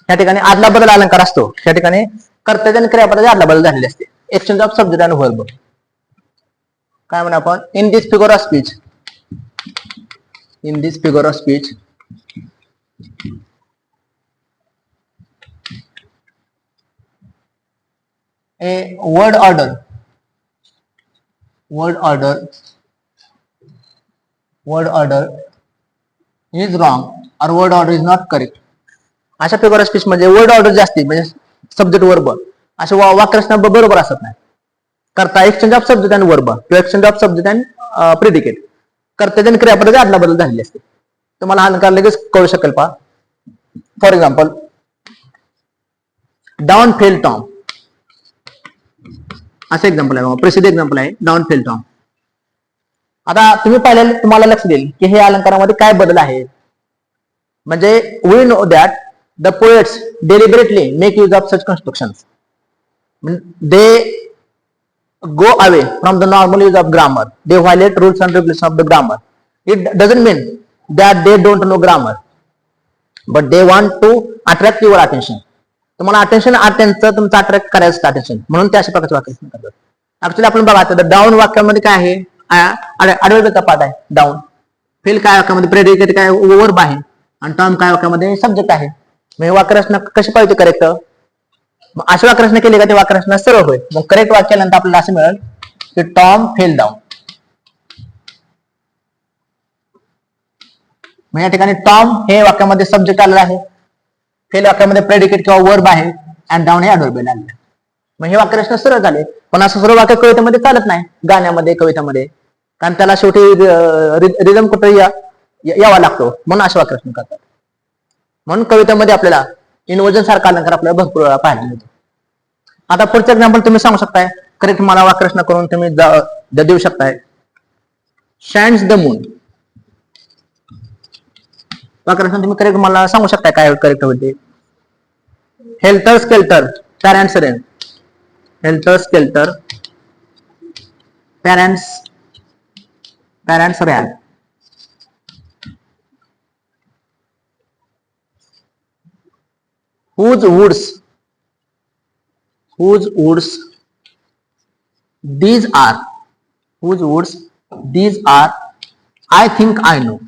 या ठिकाणी आदला बदल अलंकार असतो. या ठिकाणी कर्तव्य आणि क्रियापदाची आदला बदल झालेली असते. Exchange of subject and verb. काय म्हणा आपण in this figure of speech. In this figure of speech a word order is wrong or word order is not correct. अशा फिगर ऑफ स्पीच म्हणजे वर्ड ऑर्डर जास्ती म्हणजे subject verb असे वाक्यरचना बरोबर असत नाही. करता exchange of subject and verb to exchange of subject and predicate. कर्तव्य आणि क्रियापदाची आदला बदल झालेली असते. तुम्हाला अलंकार लगेच कळू शकेल पहा. For example down fail Tom, असं एक्झाम्पल आहे, प्रसिद्ध एक्झाम्पल आहे डाऊन फेल टॉम. आता तुम्ही पाहिलं तुम्हाला लक्ष देईल की हे अलंकारामध्ये काय बदल आहे. म्हणजे we know that the poets deliberately make use of such constructions. They go away from the normal use of grammar. They violate rules and regulations of the grammar. It doesn't mean that they don't know grammar, but they want to attract your attention. तुम्हाला attention तुमचं attract करायचं attention म्हणून ते अशा प्रकारचे वाक्य करतात. Actually आपण बघा तर डाऊन वाक्यामध्ये काय आहे, अडवळचा पाठ आहे डाऊन. फेल काय वाक्यामध्ये प्रेडिकेट काय वर्ब आहे आणि टॉम काय वाक्यामध्ये सब्जेक्ट आहे. मग वाक्यरचना कशी पाहिजे करेक्ट. मग अशी वाक्यरचना केली का ते वाक्यरचना सरळ होईल. मग करेक्ट वाक्यानंतर आपल्याला असं मिळेल की टॉम फेल डाऊन. मग या ठिकाणी टॉम हे वाक्यामध्ये सब्जेक्ट आलेला आहे, फेल वाक्यामध्ये प्रेडिकेट किंवा वर्ब आहे आणि डाऊन हे अडवर्ब आलेलं. मग हे वाक्यरचना सरळ झाले. पण असं सर्व वाक्य कवितेमध्ये चालत नाही, गाण्यामध्ये कवितामध्ये, कारण त्याला शेवटी रिदम कुठे यावा लागतो म्हणून अशी वाक्यरचना करतात. म्हणून कवितेमध्ये आपल्याला इन्व्हर्जन सारखा अलंकार आपल्याला भरपूर वेळा पाहायला मिळतो. आता पुढचं एक्झाम्पल तुम्ही सांगू शकताय, करेक्ट मला वाक्यरचना करून तुम्ही देऊ शकताय. Shines the moon. वाक्यरचना तुम्ही करेक्ट मला सांगू शकताय काय करेक्ट होते. Helter skeletal parents rain. Helter skeletal parents ran. whose woods these are. whose woods these are. I think I know.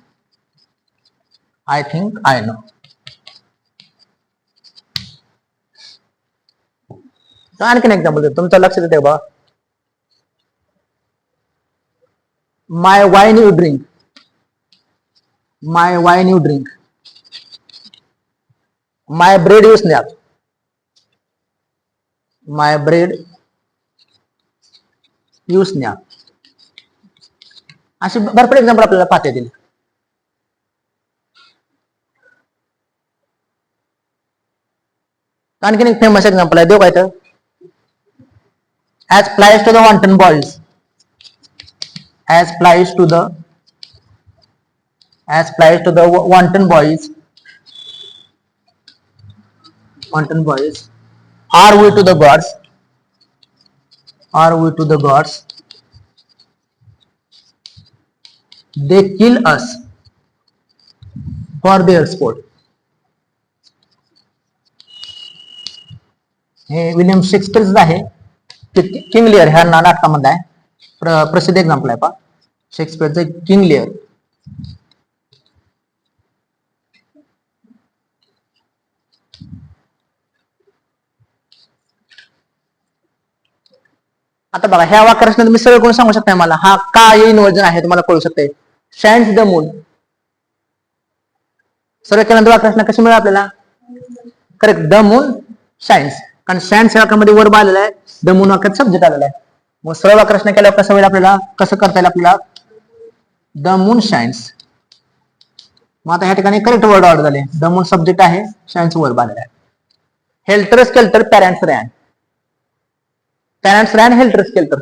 आणखीन एक्झाम्पल देतो तुमचं लक्ष देते बा. My wine you drink. My bread you snap. अशी भरपूर एक्झाम्पल आपल्याला पाहता येतील. आणखीन एक फेमस एक्झाम्पल आहे, देऊ काय तर, as flies to the wanton boys, as flies to the wanton boys, are we to the gods, they kill us for their sport. हे विलियम शेक्सपियरच आहे, किंग लिअर ह्या नाटकामध्ये आहे, प्रसिद्ध एक्झाम्पल आहे पहा शेक्सपियरचं किंग लिअर. आता बघा ह्या वाक्यरचना तुम्ही सरळ कोण सांगू शकता मला, हा का इन्व्हर्जन आहे तुम्हाला कळू शकते. शाइन्स द मून, सरळ केल्यानंतर वाक्यरचना कशी मिळेल आपल्याला, करेक्ट, द मून शाइन्स, कारण शाइन्स या वाक्यामध्ये वर्ब आलेला आहे, द मून वाक्यात सब्जेक्ट आलेला आहे. मग सरळ वाक्यरचना केल्यावर कसं होईल आपल्याला, कसं करता येईल आपल्याला, द मून शाइन्स. मग आता या ठिकाणी करेक्ट वर्ड ऑर्डर झाले, द मून सब्जेक्ट आहे, शाइन्स वर्ब आलेला आहे. Helter skeletal parents ran, parents ran helter skeletal,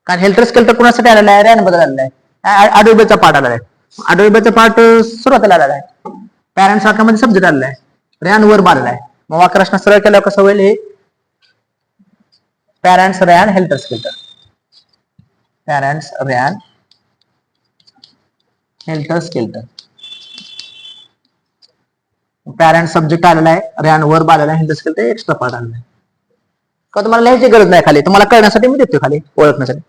कारण हेल्टर स्केल्टर कोणासाठी आलेला आहे, रॅन बद्दल आलेला आहे, अडोबेचा पार्ट आलेला आहे, अडोबेचा पार्ट सुरुवातीला आलेला आहे, पॅरेंट्स वाक्यामध्ये सब्जेक्ट आलेला आहे, रॅन वर्ब आलेला आहे. मग वाक्यरचना सरळ केल्यावर कसं होईल, हे parents ran helter skeletal, parents ran helter skeletal, parents subject आलेला आहे, रॅन वर्ब आलेला आहे, हेल्टर स्केल्टर एक्स्ट्रा पार्ट आलेला आहे. का तुम्हाला लिहायची गरज नाही खाली, तुम्हाला कळण्यासाठी मी देतो खाली ओळखण्यासाठी.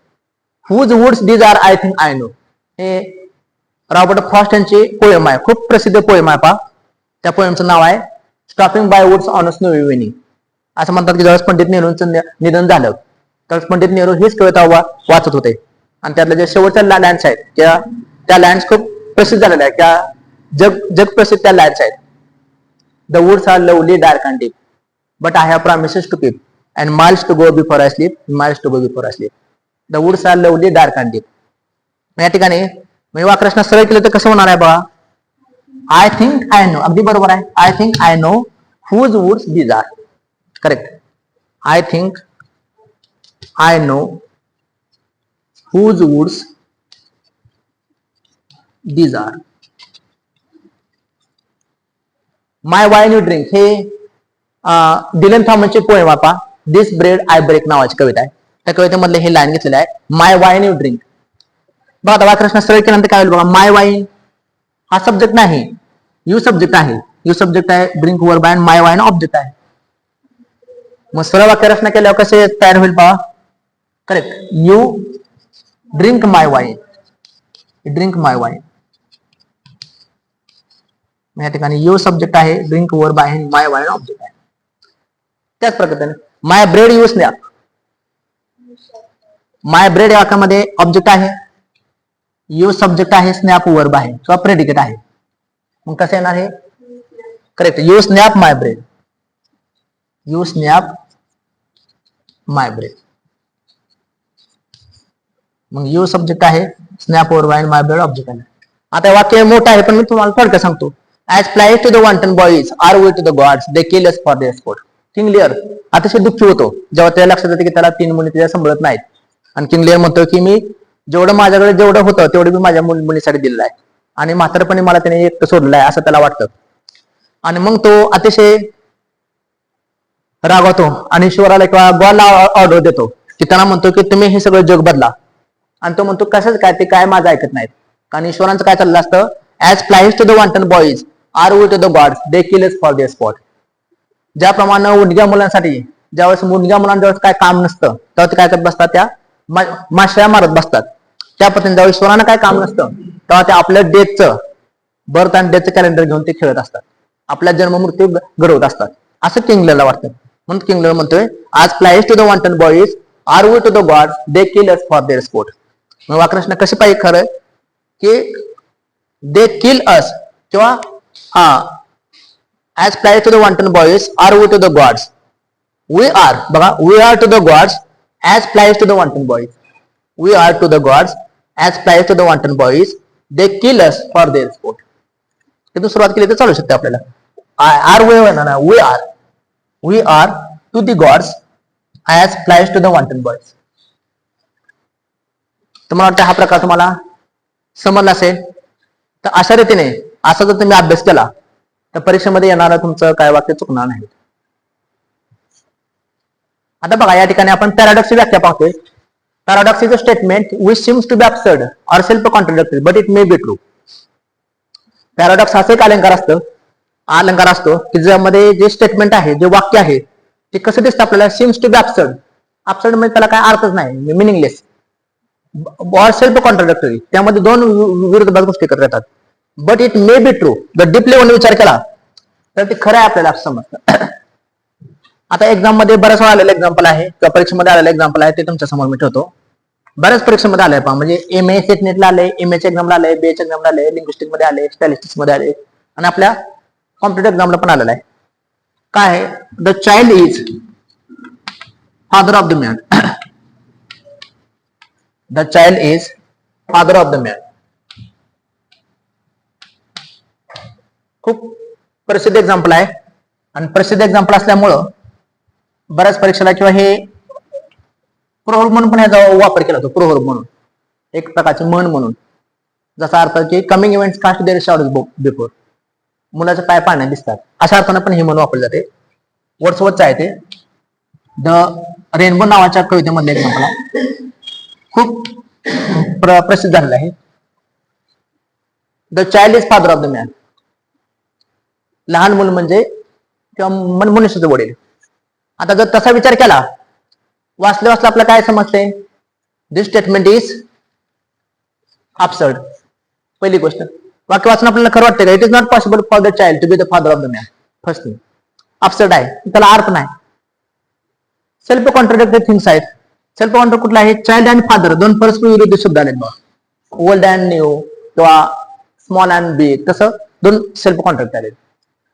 Whose woods these are I think I know, हे रॉबर्ट फ्रॉस्ट यांची पोएम आहे, खूप प्रसिद्ध पोएम आहे पहा. त्या पोएमचं नाव आहे stopping by woods on a snowy evening. असं म्हणतात की ज्यावेळेस पंडित नेहरूंचं निधन झालं त्यावेळेस पंडित नेहरू हीच कविता वाचत होते, आणि त्यातल्या ज्या शेवटच्या लँड्स आहेत त्या लँड्स खूप प्रसिद्ध झालेल्या आहेत, त्या जग प्रसिद्ध त्या लँड्स आहेत. The woods are lovely dark and deep, but I have promises to keep, and miles to go before I sleep, miles to go before I sleep. The woods are lovely, dark and deep. या ठिकाणी मी वाक्यरचना सरळ केलं तर कसं होणार आहे बघा, आय थिंक आय नो, अगदी बरोबर आहे, I think I know whose woods these are, correct, I think I know whose woods these are. My wine you drink, हे डिलन थॉमसचे पोएम आपा, दिस ब्रेड आय ब्रेक नावाची कविता आहे, त्या कवितेमधले हे लाईन घेतलेलं आहे, माय वाईन यू ड्रिंक. बघा आता वाक्यरचना सरळ केल्यानंतर काय होईल बघा, माय वाईन हा सब्जेक्ट नाही, यू सब्जेक्ट आहे, यू सब्जेक्ट आहे, ड्रिंक वर्ब आहे, माय वाईन ऑब्जेक्ट आहे. मग सरळ वाक्यरचना केल्यावर कसे तयार होईल पहा, correct, you drink my wine, drink my wine. या ठिकाणी यू सब्जेक्ट आहे, ड्रिंक वर्ब आहे, माय वाईन ऑब्जेक्ट आहे. त्याच प्रकारे my bread you snap, my bread या वाक्यामध्ये ऑब्जेक्ट आहे, यू सब्जेक्ट आहे, स्नॅप वर्ब आहे किंवा प्रेडिकेट आहे. मग कसं येणार हे, correct, you snap my bread, you snap my bread. मग यू सब्जेक्ट आहे, स्नॅप वर्ब आहे, माय ब्रेड ऑब्जेक्ट आहे. आता वाक्य मोठं आहे पण मी तुम्हाला थोडक्यात सांगतो. As flies to the wanton boys are we to the gods, they kill us for their sport. King Lear अतिशय दुःखी होतो जेव्हा त्याला लक्षात येते की त्याला 3 मुली त्याच्या सांभाळत नाहीत, आणि किंग लिअर म्हणतो की मी जेवढं माझ्याकडे जेवढं होतं तेवढं मी माझ्या मुलीसाठी दिलेलं आहे, आणि म्हातारपणी मला त्याने एकटं सोडलेलं आहे असं त्याला वाटतं. आणि मग तो अतिशय रागवतो आणि ईश्वराला किंवा गॉडला ऑर्डर देतो की त्यांना म्हणतो की तुम्ही हे सगळं जग बदला. आणि तो म्हणतो कसंच काय, ते काय माझं ऐकत नाहीत, कारण ईश्वरांचं काय चाललं असतं, as flies to the wanton boys are we to the gods, they kill us for their spot. ज्याप्रमाणे उडग्या मुलांसाठी ज्यावेळेस उडग्या मुलांजवळ काय काम नसतं तेव्हा ते काय करत बसतात, त्या माश्या मारत बसतात. त्या पद्धतीने जेव्हा ईश्वरानं काय काम नसतं तेव्हा ते आपल्या डेटचं, बर्थ अँड डेथचं कॅलेंडर घेऊन ते खेळत असतात, आपल्या जन्म मृत्यू घडवत असतात, असं किंगलरला वाटतं. म्हणून किंगलर म्हणतोय as flies to the wanton boys are we to the gods, they kill us for their sport. मग वाक्यरचना कशी पाहिजे खरं की दे किल अस किंवा as prior to the wanton boys are we to the gods, we are बघा, we are to the gods as prior to the wanton boys, we are to the gods as prior to the wanton boys, they kill us for their sport. तिथून सुरुवात केली तर चालू शकते आपल्याला. R वे ना, we are we are to the gods as flies to the wanted birds. तर मला वाटतं हा प्रकार तुम्हाला समजला असेल. तर अशा रीतीने असा जर तुम्ही अभ्यास केला तर परीक्षेमध्ये येणारं तुमचं काय वाक्य चुकणार नाही. आता बघा या ठिकाणी आपण पॅराडॉक्सची व्याख्या पाहतोय. Paradox is a statement which seems to be absurd or self contradictory but it may be true. Paradox असं एक अलंकार असतो की ज्यामध्ये जे स्टेटमेंट आहे, जे वाक्य आहे ते कसं दिसतं आपल्याला, seems to be absurd. Absurd म्हणजे त्याला काय अर्थच नाही, मिनिंगलेस. ऑर सेल्फ कॉन्ट्रडिक्टरी, त्यामध्ये दोन विरुद्ध गोष्टी करत येतात. But it may be true, जर डीप लेवलने विचार केला तर ते खरं आहे आपल्याला असं समजतं. आता एक्झाम मध्ये बऱ्याच वेळा आलेलं एक्झाम्पल आहे किंवा परीक्षेमध्ये आलेलं एक्झाम्पल आहे, ते तुमच्या समोर मी ठेवतो. बऱ्याच परीक्षेमध्ये आलंय पहा, म्हणजे MA सेटनेटला आले, MA एक्झामला आले, BA एक्झामला आले, लिंग्विस्टिक मध्ये आले, स्टॅटिस्टिक्स मध्ये आले आणि आपल्या कॉम्प्युटर एक्झामला पण आलेला आहे. काय आहे? The child is father of the man. The child is father of the man. खूप प्रसिद्ध एक्झाम्पल आहे आणि प्रसिद्ध एक्झाम्पल असल्यामुळं बऱ्याच परीक्षेला किंवा हे प्रोव्हर्ब म्हणून पण याचा वापर केला जातो. प्रोव्हर्ब म्हणून, एक प्रकारचे म्हण म्हणून, जसा अर्थ की coming events cast their shadows before. मुलाचे पाय पाण्यात दिसतात, अशा अर्थानं पण हे म्हण वापरले जाते. वर्ड्सवर्थचं आहे ते. द रेनबो नावाच्या कवितेमधलं एक्झाम्पल आहे, खूप प्रसिद्ध झालेलं आहे. The child is father of the man. लहान मुल म्हणजे किंवा मनुष्याचे वडील. आता जर तसा विचार केला, वाचले आपल्याला काय समजते? This statement is absurd. पहिली गोष्ट, वाक्य वाचून आपल्याला खरं वाटतं का? It is not possible for the child to be the father of the man. First thing, absurd आहे, त्याला अर्थ नाही. सेल्फ कॉन्ट्रडिक्टरी थिंग्स आहेत. सेल्फ कॉन्ट्रडिक्ट कुठला आहे? चाइल्ड आणि फादर दोन परस्पर विरुद्ध शब्द आले. ओल्ड अँड न्यू किंवा स्मॉल अँड बिग, तसं दोन सेल्फ कॉन्ट्रॅक्ट आले.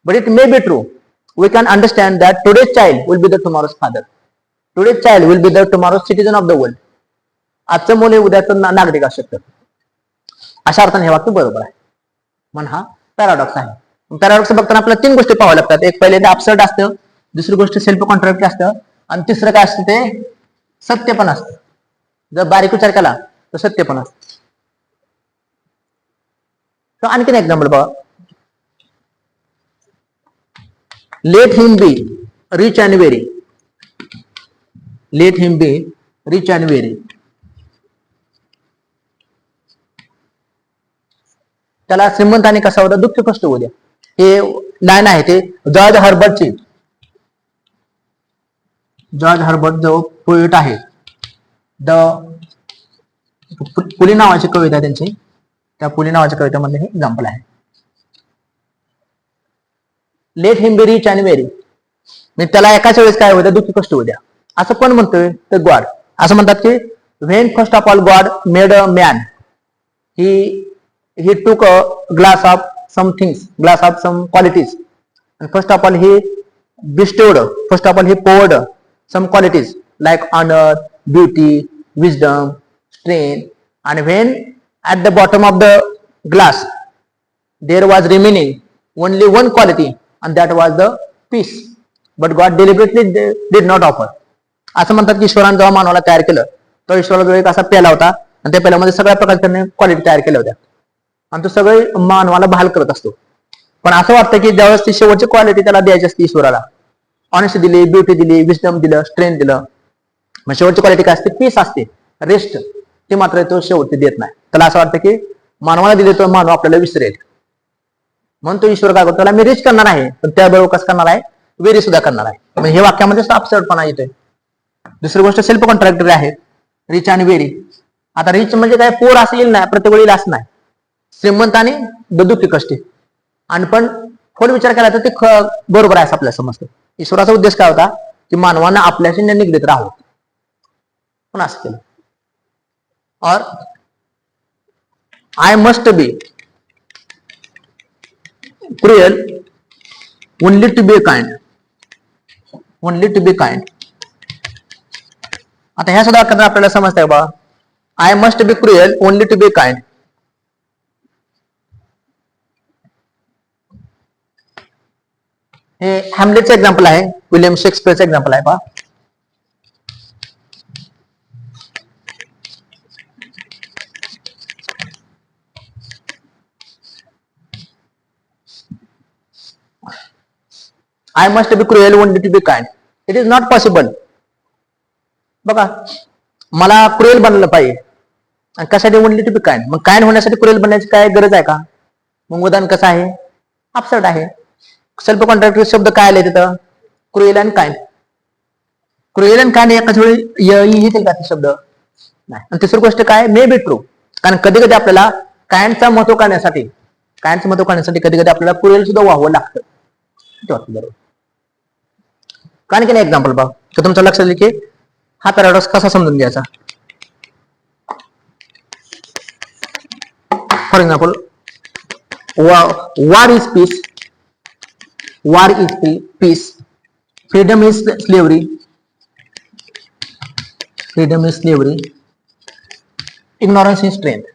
But it may be true. We can understand that today's child will be the tomorrow's father. Today's child will be the tomorrow's citizen of the world. आजचं मुले उद्याचं नागरिक असू शकतात. अशा अर्थाने हे वाक्य बरोबर आहे. म्हणून हा पॅराडॉक्स आहे. पॅराडॉक्स बघताना आपल्याला तीन गोष्टी पाहाव्या लागतात. एक पहिले ते अब्सर्ड असतं, दुसरी गोष्ट सेल्फ कॉन्ट्रॅक्टरी असतं आणि तिसरं काय असतं ते सत्य पण असतं. जर बारीक विचार केला तर सत्य पण असतं. तर आणखीन एक्झाम्पल बघा. Let him be rich and weary. Let him be rich and weary. त्याला श्रीमंत आणि कसा होता? दुःख कष्ट होऊ द्या. हे लाईन आहे ते जॉर्ज हर्बर्टची. जॉर्ज हर्बर्ट जो पोएट आहे, द पुली नावाची कविता आहे त्यांची, त्या पुली नावाच्या कवितेमध्ये हे एक्झाम्पल आहे. Let him be rich and very, म्हणजे त्याला एकाच वेळेस काय होतं? दुःखी कष्ट होऊ द्या. असं पण म्हणतोय तर गॉड असं म्हणतात की when first of all God made a man, he took a glass of some things, glass of some qualities, and first of all he poured some qualities like honor, beauty, wisdom, strength, and when at the bottom of the glass there was remaining only one quality, and that was the peace, but God deliberately did not offer. असं म्हणतात की ईश्वराने जेव्हा मानवाला तयार केलं तो ईश्वराचा एक असा पेला होता आणि त्या पेल्यामध्ये सगळ्या प्रकारच्या क्वालिटी तयार केल्या होत्या आणि तो सगळे मानवाला बहाल करत असतो. पण असं वाटतं की ज्यावेळेस ती शेवटची क्वालिटी त्याला द्यायची असते ईश्वराला, ऑनेस्टी दिली, ब्युटी दिली, विस्डम दिलं, स्ट्रेंथ दिलं, मग शेवटची क्वालिटी काय असते? पीस असते, रेस्ट. ते मात्र तो शेवटी देत नाही. त्याला असं वाटतं की मानवाला दिले तर मानव आपल्याला विसरेल, म्हणून तो ईश्वर काय करतो? त्याला मी रिच करणार आहे, पण त्याबरोबर कसं करणार आहे? वेरी सुद्धा करणार आहे. म्हणजे हे वाक्यामध्ये अब्सर्डपणा येतोय. दुसरी गोष्ट सेल्फ कॉन्ट्रॅक्टरी आहे, रिच आणि वेरी. आता रिच म्हणजे काय? पोर असं येईल नाही, प्रत्येक वेळी असं नाही. श्रीमंत आणि दुःखी कष्टी. आणि पण खोल विचार केला तर ते बरोबर आहे असं आपल्याला समजतं. ईश्वराचा उद्देश काय होता? की मानवानं आपल्याशी निगडीत राहावं, पण असं केलं. और I must B cruel only to be kind. Only to be kind. आता ह्या सुद्धा करता आपल्याला समजतंय बा. I must be cruel only to be kind. हे हॅमलेटचं एक्झाम्पल आहे, विलियम शेक्सपियरचं एक्झाम्पल आहे पहा. I must be cruel only to be kind. It is not possible. बघा, मला क्रुएल बनलं पाहिजे आणि कशासाठी ओनली टू बी काइंड. मग काइंड होण्यासाठी क्रुएल बनण्याची काय गरज आहे का? मग उदाहरण कसं आहे, अपसर्ड आहे. सेल्फ कॉन्ट्रॅक्टिव्ह शब्द काय आले तिथं, cruel and kind. Cruel and kind एकाच वेळी येतील का ते शब्द? नाही. आणि तिसरी गोष्ट काय, मे बी ट्रू. कारण कधी कधी आपल्याला काइंडचा महत्व काढण्यासाठी कधी कधी आपल्याला क्रुएल सुद्धा व्हावं लागतं. बरोबर. कारण की नाही एक्झाम्पल बघ, तर तुमचं लक्षात येईल की हा पॅराडॉक्स कसा समजून घ्यायचा. For example, war is peace, peace, freedom is slavery, ignorance is strength,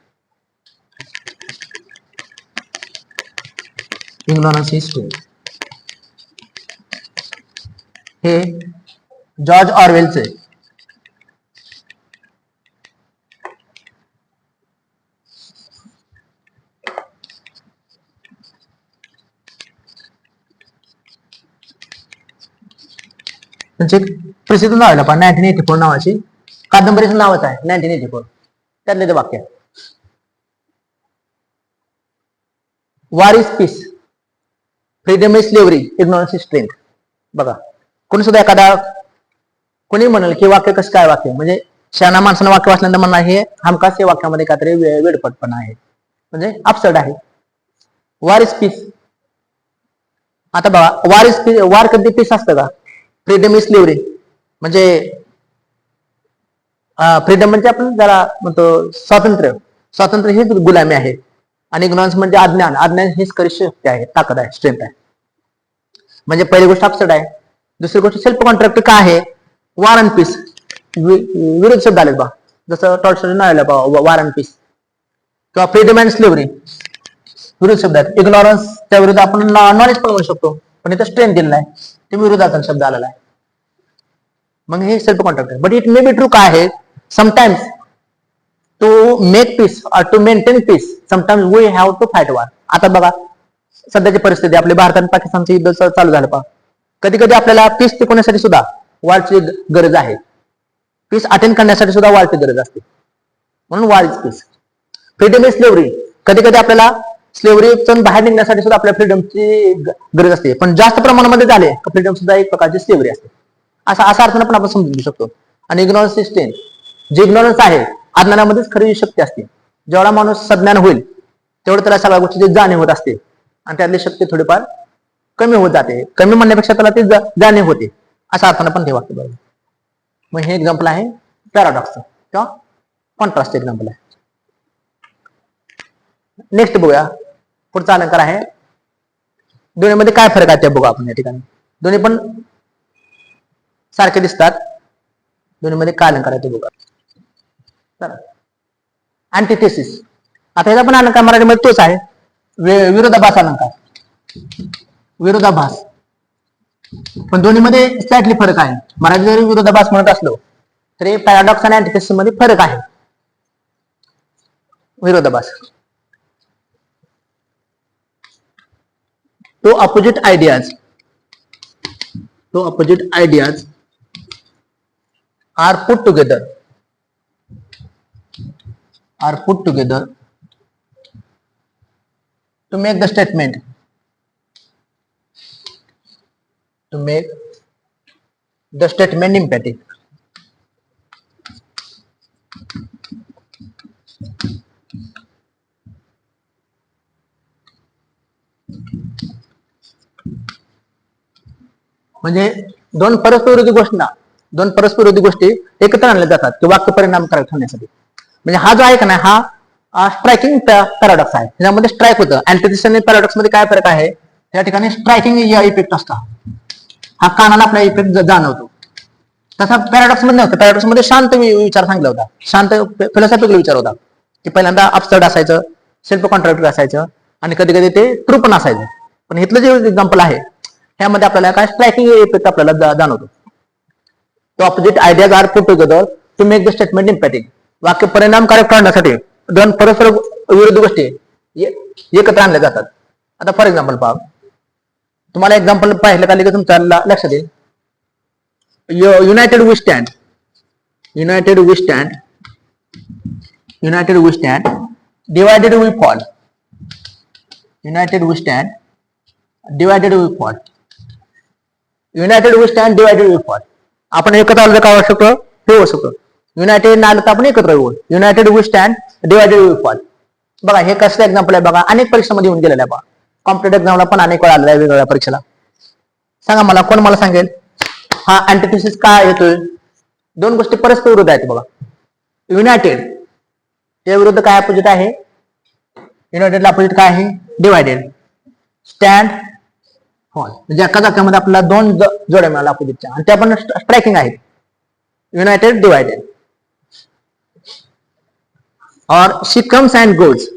हे जॉर्ज ऑरवेलचे. त्यांचे प्रसिद्ध नाव आहे पण 1984 नावाची कादंबरीचं नावच आहे 1984. त्यातले ते वाक्य, war is peace, freedom is slavery, ignorance is strength. बघा, कोणी सुद्धा कोणी म्हणेल की वाक्य कसं काय वाक्य, म्हणजे शहाणा माणसानं वाक्य वाचल्यानंतर म्हणणार हे हमखास या वाक्यामध्ये काहीतरी वेडपटपणा आहे, म्हणजे अपसर्ड आहे. War is peace. आता बघा, वॉर कधी पीस असतं का? फ्रीडम इज स्लेव्हरी, म्हणजे फ्रीडम म्हणजे आपण जरा म्हणतो स्वातंत्र्य हेच गुलामी आहे. आणि इग्नोरन्स म्हणजे अज्ञान हेच खरी शक्ती आहे, ताकद आहे, स्ट्रेंथ आहे. म्हणजे पहिली गोष्ट अपसर्ड आहे. दुसरी गोष्ट सेल्फ कॉन्ट्रॅक्ट काय आहे, वॉर अँड पीस विरुद्ध शब्द आले बा. जसं टॉर्चर नाव आलं बा, वॉर अँड पीस. किंवा फ्रीडम अँड स्लेव्हरी विरुद्ध शब्द आहेत. इग्नोरन्स त्या विरुद्ध आपण नॉलेज पण म्हणू शकतो, पण इथं स्ट्रेंथ दिलेला आहे, ते विरोधाचा शब्द आलेला आहे. मग हे सेल्फ कॉन्ट्रॅक्ट आहे. But it may be true काय आहे, sometimes to make peace or to maintain peace sometimes we have to fight war. आता बघा, सध्याची परिस्थिती, आपले भारत आणि पाकिस्तानचं युद्ध चालू झालं पहा. कधी कधी आपल्याला पीस टिकवण्यासाठी सुद्धा वॉरची गरज आहे. पीस अटेंड करण्यासाठी सुद्धा वॉरची गरज असते, म्हणून war is peace. Freedom is slavery. कधी कधी आपल्याला स्लेव्हरीतून बाहेर निघण्यासाठी सुद्धा आपल्या फ्रीडमची गरज असते, पण जास्त प्रमाणामध्ये झाले तर फ्रीडम सुद्धा एक प्रकारची स्लेव्हरी असते. असा अर्थानं पण आपण समजून घेऊ शकतो. आणि इग्नोरन्स इज स्ट्रेंथ. जे इग्नोरन्स आहे, अज्ञानामध्येच खरी शक्ती असते. जेवढा माणूस सज्ञान होईल तेवढं त्याला सगळ्या गोष्टीची जाणीव होत असते, आणि त्यातली शक्ती थोडीफार कमी होत जाते. कमी म्हणण्यापेक्षा त्याला ती जाणीव होते, असा अर्थानं पण ते वाक्य बरोबर. मग हे एक्झाम्पल आहे पॅराडॉक्सचं किंवा कॉन्ट्रास्ट एक्झाम्पल आहे. नेक्स्ट बघूया, पुढचा अलंकार आहे. दोन्हीमध्ये काय फरक आहे ते बघू आपण या ठिकाणी. दोन्ही पण सारखे दिसतात, दोन्हीमध्ये काय अलंकार आहे ते बघा. अँटिथेसिस. आता याचा पण अलंकार मराठीमध्ये तोच आहे, विरोधाभास अलंकार. विरोधाभास, पण दोन्हीमध्ये स्लाइटली फरक आहे. मराठी जरी विरोधाभास म्हणत असलो तरी पॅराडॉक्स आणि अँटिथेसिस मध्ये फरक आहे. विरोधाभास, two opposite ideas are put together to make the statement emphatic. म्हणजे दोन परस्पर विरोधी गोष्टी एकत्र आणल्या जातात की वाक्य परिणामकारक ठरण्यासाठी. म्हणजे हा जो आहे का नाही, हा स्ट्रायकिंग पॅराडॉक्स आहे. त्यामध्ये स्ट्राईक होतं. अँटिथेसिस आणि पॅराडॉक्स मध्ये काय फरक आहे, त्या ठिकाणी स्ट्रायकिंग इफेक्ट असतो, हा कानाला आपला इफेक्ट जाणवतो. तसा पॅराडॉक्स मध्ये नव्हतं. पॅराडॉक्स मध्ये शांत विचार सांगितला होता, शांत फिलॉसॉफिकल विचार होता, की पहिल्यांदा अपसर्ड असायचं, सेल्फ कॉन्ट्रॅक्टिव्ह असायचं, आणि कधी कधी ते ट्रू पण असायचं. पण इथलं जे एक्झाम्पल आहे ह्यामध्ये आपल्याला काय स्ट्रायकिंग इफेक्ट आपल्याला जाणवतो. तो opposite ideas are put together to make the statement impacting. वाक्य परिणामकारक ठरण्यासाठी दोन परस्पर विरुद्ध गोष्टी एकत्र आणल्या जातात. आता फॉर एक्झाम्पल पहा, तुम्हाला एक्झाम्पल पाहिलं का लगेच तुमच्या लक्षात येईल. United we stand, united we stand, united we stand, divided we fall, united we stand, divided we fall, united we stand, divided we fall. आपण एकत्र आलं तर काय होऊ शकतो, हे होऊ शकतो. युनायटेड आलं तर आपण एकत्र येऊ. United we stand, divided we fall. बघा हे कसं एक्झाम्पल आहे बघा, अनेक परीक्षांमध्ये येऊन गेलेलं आहे बघा. कॉम्पिटेटिव्ह एक्झामला पण अनेक वेळा आलेला आहे वेगवेगळ्या परीक्षेला. सांगा मला, कोण मला सांगेल हा अँटिथेसिस काय येतोय? दोन गोष्टी परस्पर विरुद्ध आहेत बघा. युनायटेड त्या विरुद्ध काय अपोजिट आहे? युनायटेडला अपोजिट काय आहे? डिवायडेड. Stand, fall. म्हणजे एका जागेमध्ये आपल्याला दोन जोड्या मिळाल्या अपोजिटच्या आणि त्या पण स्ट्रायकिंग आहेत. United, divided. Or she comes and goes,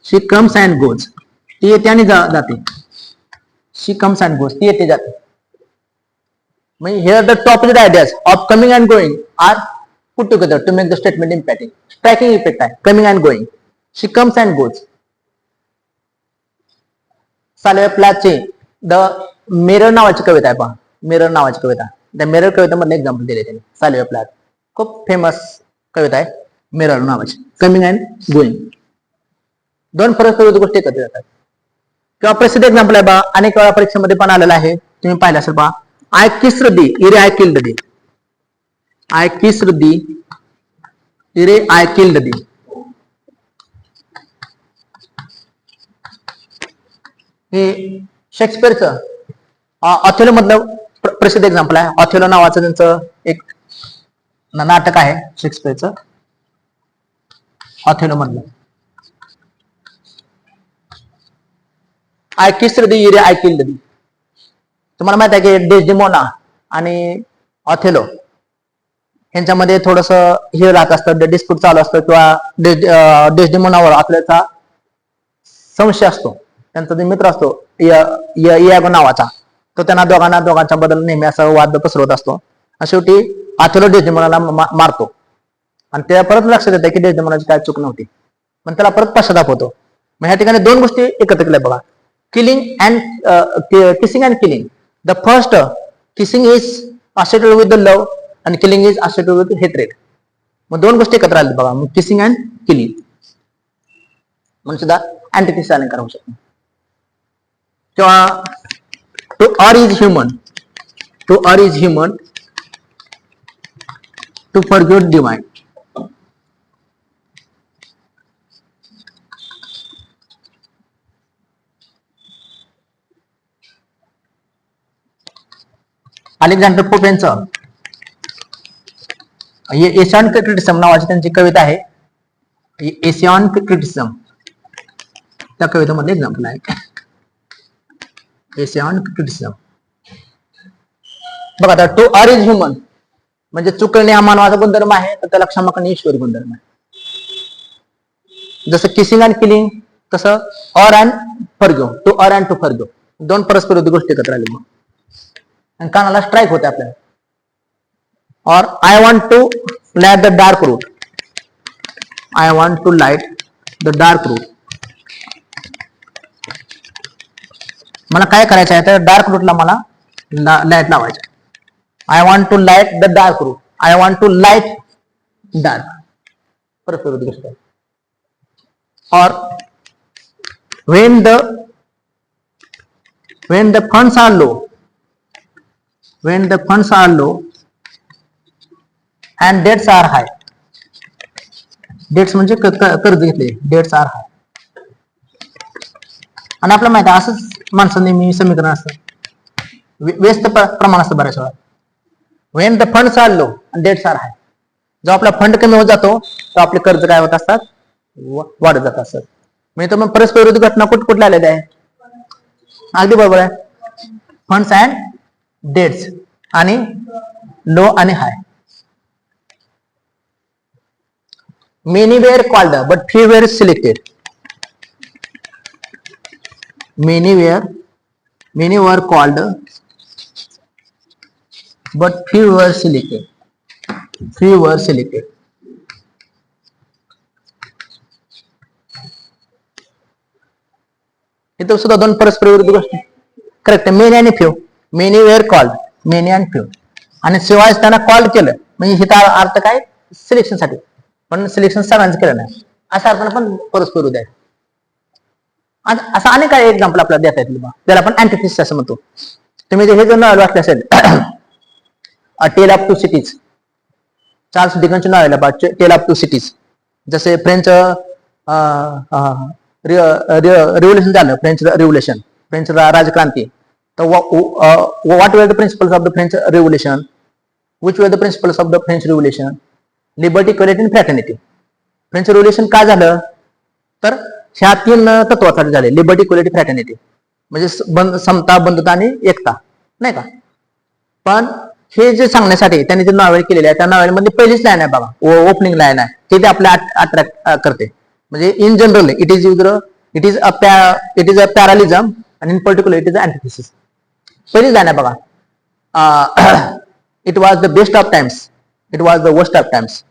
she comes and goes. ती येते आणि जाते. शी कम्स अँड गोज, ती येते जाते. म्हणजे here the top ideas of coming and going are put together to make the statement impacting. Striking effect आहे coming and going. She comes and goes. Sylvia Plath the mirror नावाची कविता आहे पहा, mirror नावाची कविता. त्या मिरर कवितेमधलं एक्झाम्पल दिले त्यांनी. Salve plot खूप फेमस कविता आहे मिरर नावाची. कमिंग अँड गोईंग, दोन परस्पर विरुद्ध गोष्टी एकत्र येतात. किंवा प्रसिद्ध एक्झाम्पल आहे बा, अनेक वेळा परीक्षेमध्ये पण आलेला आहे, तुम्ही पाहिलं असेल बा. I kissed thee ere I killed thee, I kissed thee ere I killed thee. हे शेक्सपियरचं ऑथेलो मधलं प्रसिद्ध एक्झाम्पल आहे. ऑथेलो नावाचं त्यांचं एक नाटक आहे शेक्सपियरचं, ऑथेलो मधलं. I kissed thee ere I killed thee. तुम्हाला माहित आहे की डेस्डेमोना आणि ऑथेलो यांच्यामध्ये थोडस हे राहत असतं, डिस्प्यूट चालू असतं किंवा डेस्डेमोनावर आपल्याचा संशय असतो. त्यांचा जो मित्र असतो इयागो नावाचा, तो त्यांना दोघांच्या बद्दल नेहमी असं वाद पसरवत असतो. आणि शेवटी ऑथेलो डेस्डेमोनाला मारतो आणि त्या परत लक्षात येतं की डेस्डेमोनाची काय चूक नव्हती, पण त्याला परत पश्चाताप होतो. मग ह्या ठिकाणी दोन गोष्टी एकत्र केल्या बघा. Killing and kissing and killing. The first kissing is associated with the love and killing is associated with hatred. मग दोन गोष्टी एकत्र आल्या बघा, मग किसिंग अँड किलिंग म्हणून सुद्धा अँटिथेसिस अलंकार होऊ शकतो. किंवा to err is human, to err is human, to forgive divine. Alexander Pope यांचं एशियन क्रिटिसिझम नावाची त्यांची कविता आहे. एशियन क्रिटिसिझम त्या कवितेमध्ये एक्झाम्पल आहे. एशियन क्रिटिसिझम बघा, आता टू आर इज ह्युमन म्हणजे चुकणे हा मानवाचा गुणधर्म आहे, तर त्याला क्षमा करणे ईश्वरी गुणधर्म आहे. जसं किसिंग अँड किलिंग तसं err and forgive, to err and to forgive, दोन परस्पर विरुद्ध गोष्टी एकत्र आल्या मग आणि कानाला स्ट्राईक होते आपल्याला. Or I want to light the dark root, I want to light the dark root. मला काय करायचं आहे तर डार्क रूटला मला लाईट लावायचं. I want to light the dark root, I want to light dark, परस्पर विरुद्ध गोष्ट. और when the funds are low, when the funds are low and debts are high. Debts म्हणजे कर्ज घेतले, डेट्स आर हाय. आणि आपल्याला माहिती आहे असंच माणसं नेहमी समीकरण असतं, व्यस्त प्रमाण असतं बऱ्याच वेळा. When the funds are low आणि डेट्स आर हाय, जेव्हा आपला फंड कमी होत जातो तेव्हा आपले कर्ज काय होत असतात, वाढत जात असतात. म्हणजे मग परस्पर विरुद्ध घटना कुठल्या आलेल्या आहे? अगदी बरोबर आहे, फंड्स अँड डेट्स आणि लो आणि हाय. Many were called but few were selected. Many were Many were called, but few were selected. Few were selected. इथं सुद्धा दोन परस्पर विरुद्ध गोष्टी. करेक्ट. मेनी आणि few. Many were called. Many and few. आणि शिवाय त्यांना कॉल केलं म्हणजे हिचा अर्थ काय, सिलेक्शन साठी. पण सिलेक्शन सगळ्यांचं केलं नाही, अशा अर्थानं पण परस्पर विरुद्ध आहे. असं अनेक काही एक्झाम्पल आपल्याला देता येतील, त्याला आपण अँटिथिसिस असं म्हणतो. तुम्ही हे जर नाव वाचलं असेल, a tale of two cities, Charles डिकन्सचे नाव आहे टेल ऑफ टू सिटीज. जसे फ्रेंच रिव्होल्युशन झालं, फ्रेंच रिव्होल्युशन, फ्रेंच राजक्रांती. तर what were the principles of the French revolution, which were the principles of the French revolution, liberty, equality and fraternity. French revolution काय झालं, तर ह्या तीन तत्वासाठी झाले, लिबर्टी, इक्वॅलिटी, फ्रॅटर्निटी. म्हणजे समता, बंधुता आणि एकता, नाही का. पण हे जे सांगण्यासाठी त्यांनी जे नॉवेल केलेले आहे, त्या नॉवेलमध्ये पहिलीच लाईन आहे बघा, ओपनिंग लाईन आहे, ते आपल्या अट्रॅक्ट करते. म्हणजे in general it is a parallelism आणि in particular it is antithesis. पहिलीच लाईन आहे बघा, it was the best of times, it was the worst of times.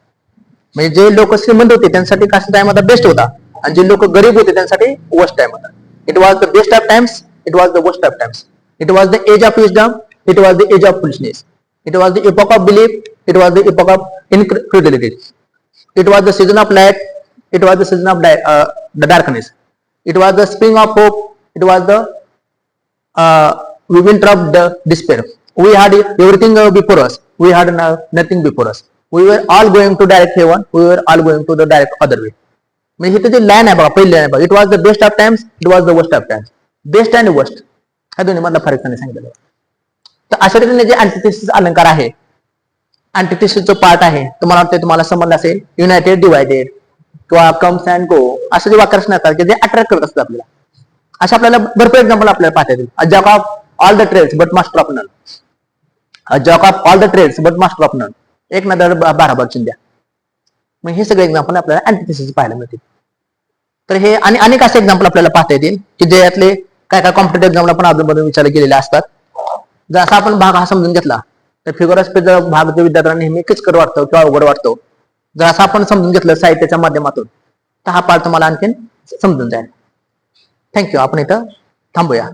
म्हणजे जे लोक श्रीमंत होते त्यांसाठी कास्ट टाइम होता, बेस्ट होता, आणि जे लोक गरीब होते त्यांसाठी वर्स्ट टाइम होता. It was the best of times, it was the worst of times. It was the age of wisdom, it was the age of foolishness. It was the epoch of belief, it was the epoch of incredulity. It was the season of light, it was the season of the darkness. It was the spring of hope, it was the winter of the despair. We had everything before us, we had nothing before us. We were all going to direct heaven, we were all going to the direct other way. म्हणजे इथे जे line आहे बघा, पहिली line बघा, it was the best of times, it was the worst of times. Best and worst ह्या दोन्ही मधला फरक त्यांनी सांगितलेला. तर अशा रीतीने जे अँटिथिसिस अलंकार आहे, अँटिथिसिसचं पार्ट आहे, तुम्हाला वाटतं तुम्हाला समजलं असेल, युनायटेड, डिवायडेड किंवा कम्स अँड गो, असे जे वाक्यरचना असतात की जे अट्रॅक्ट करत असतात आपल्याला. अशा आपल्याला भरपूर एक्झाम्पल आपल्याला पाहता येतील. A jack of all the trades but master of none. A jack of all the trades but master of none. एक ना धड 12 बार चिंध्या. मग हे सगळे एक्झाम्पल आपल्याला अँटिथिसिस पाहायला मिळतील. तर हे आणि अनेक असे एक्झाम्पल आपल्याला पाहता येतील की जे यातले काय काय कॉम्पिटेटिव्ह एक्झामला पण अजूनपर्यंत विचारले गेलेले असतात. जसा आपण भाग हा समजून घेतला, तर फिगर ऑफ स्पीच भाग जो विद्यार्थ्यांना नेहमी किचकट वाटतो किंवा अवघड वाटतो, जर असं आपण समजून घेतलं साहित्याच्या माध्यमातून, तर हा पार्ट तुम्हाला आणखीन समजून जाईल. थँक्यू. आपण इथं थांबूया.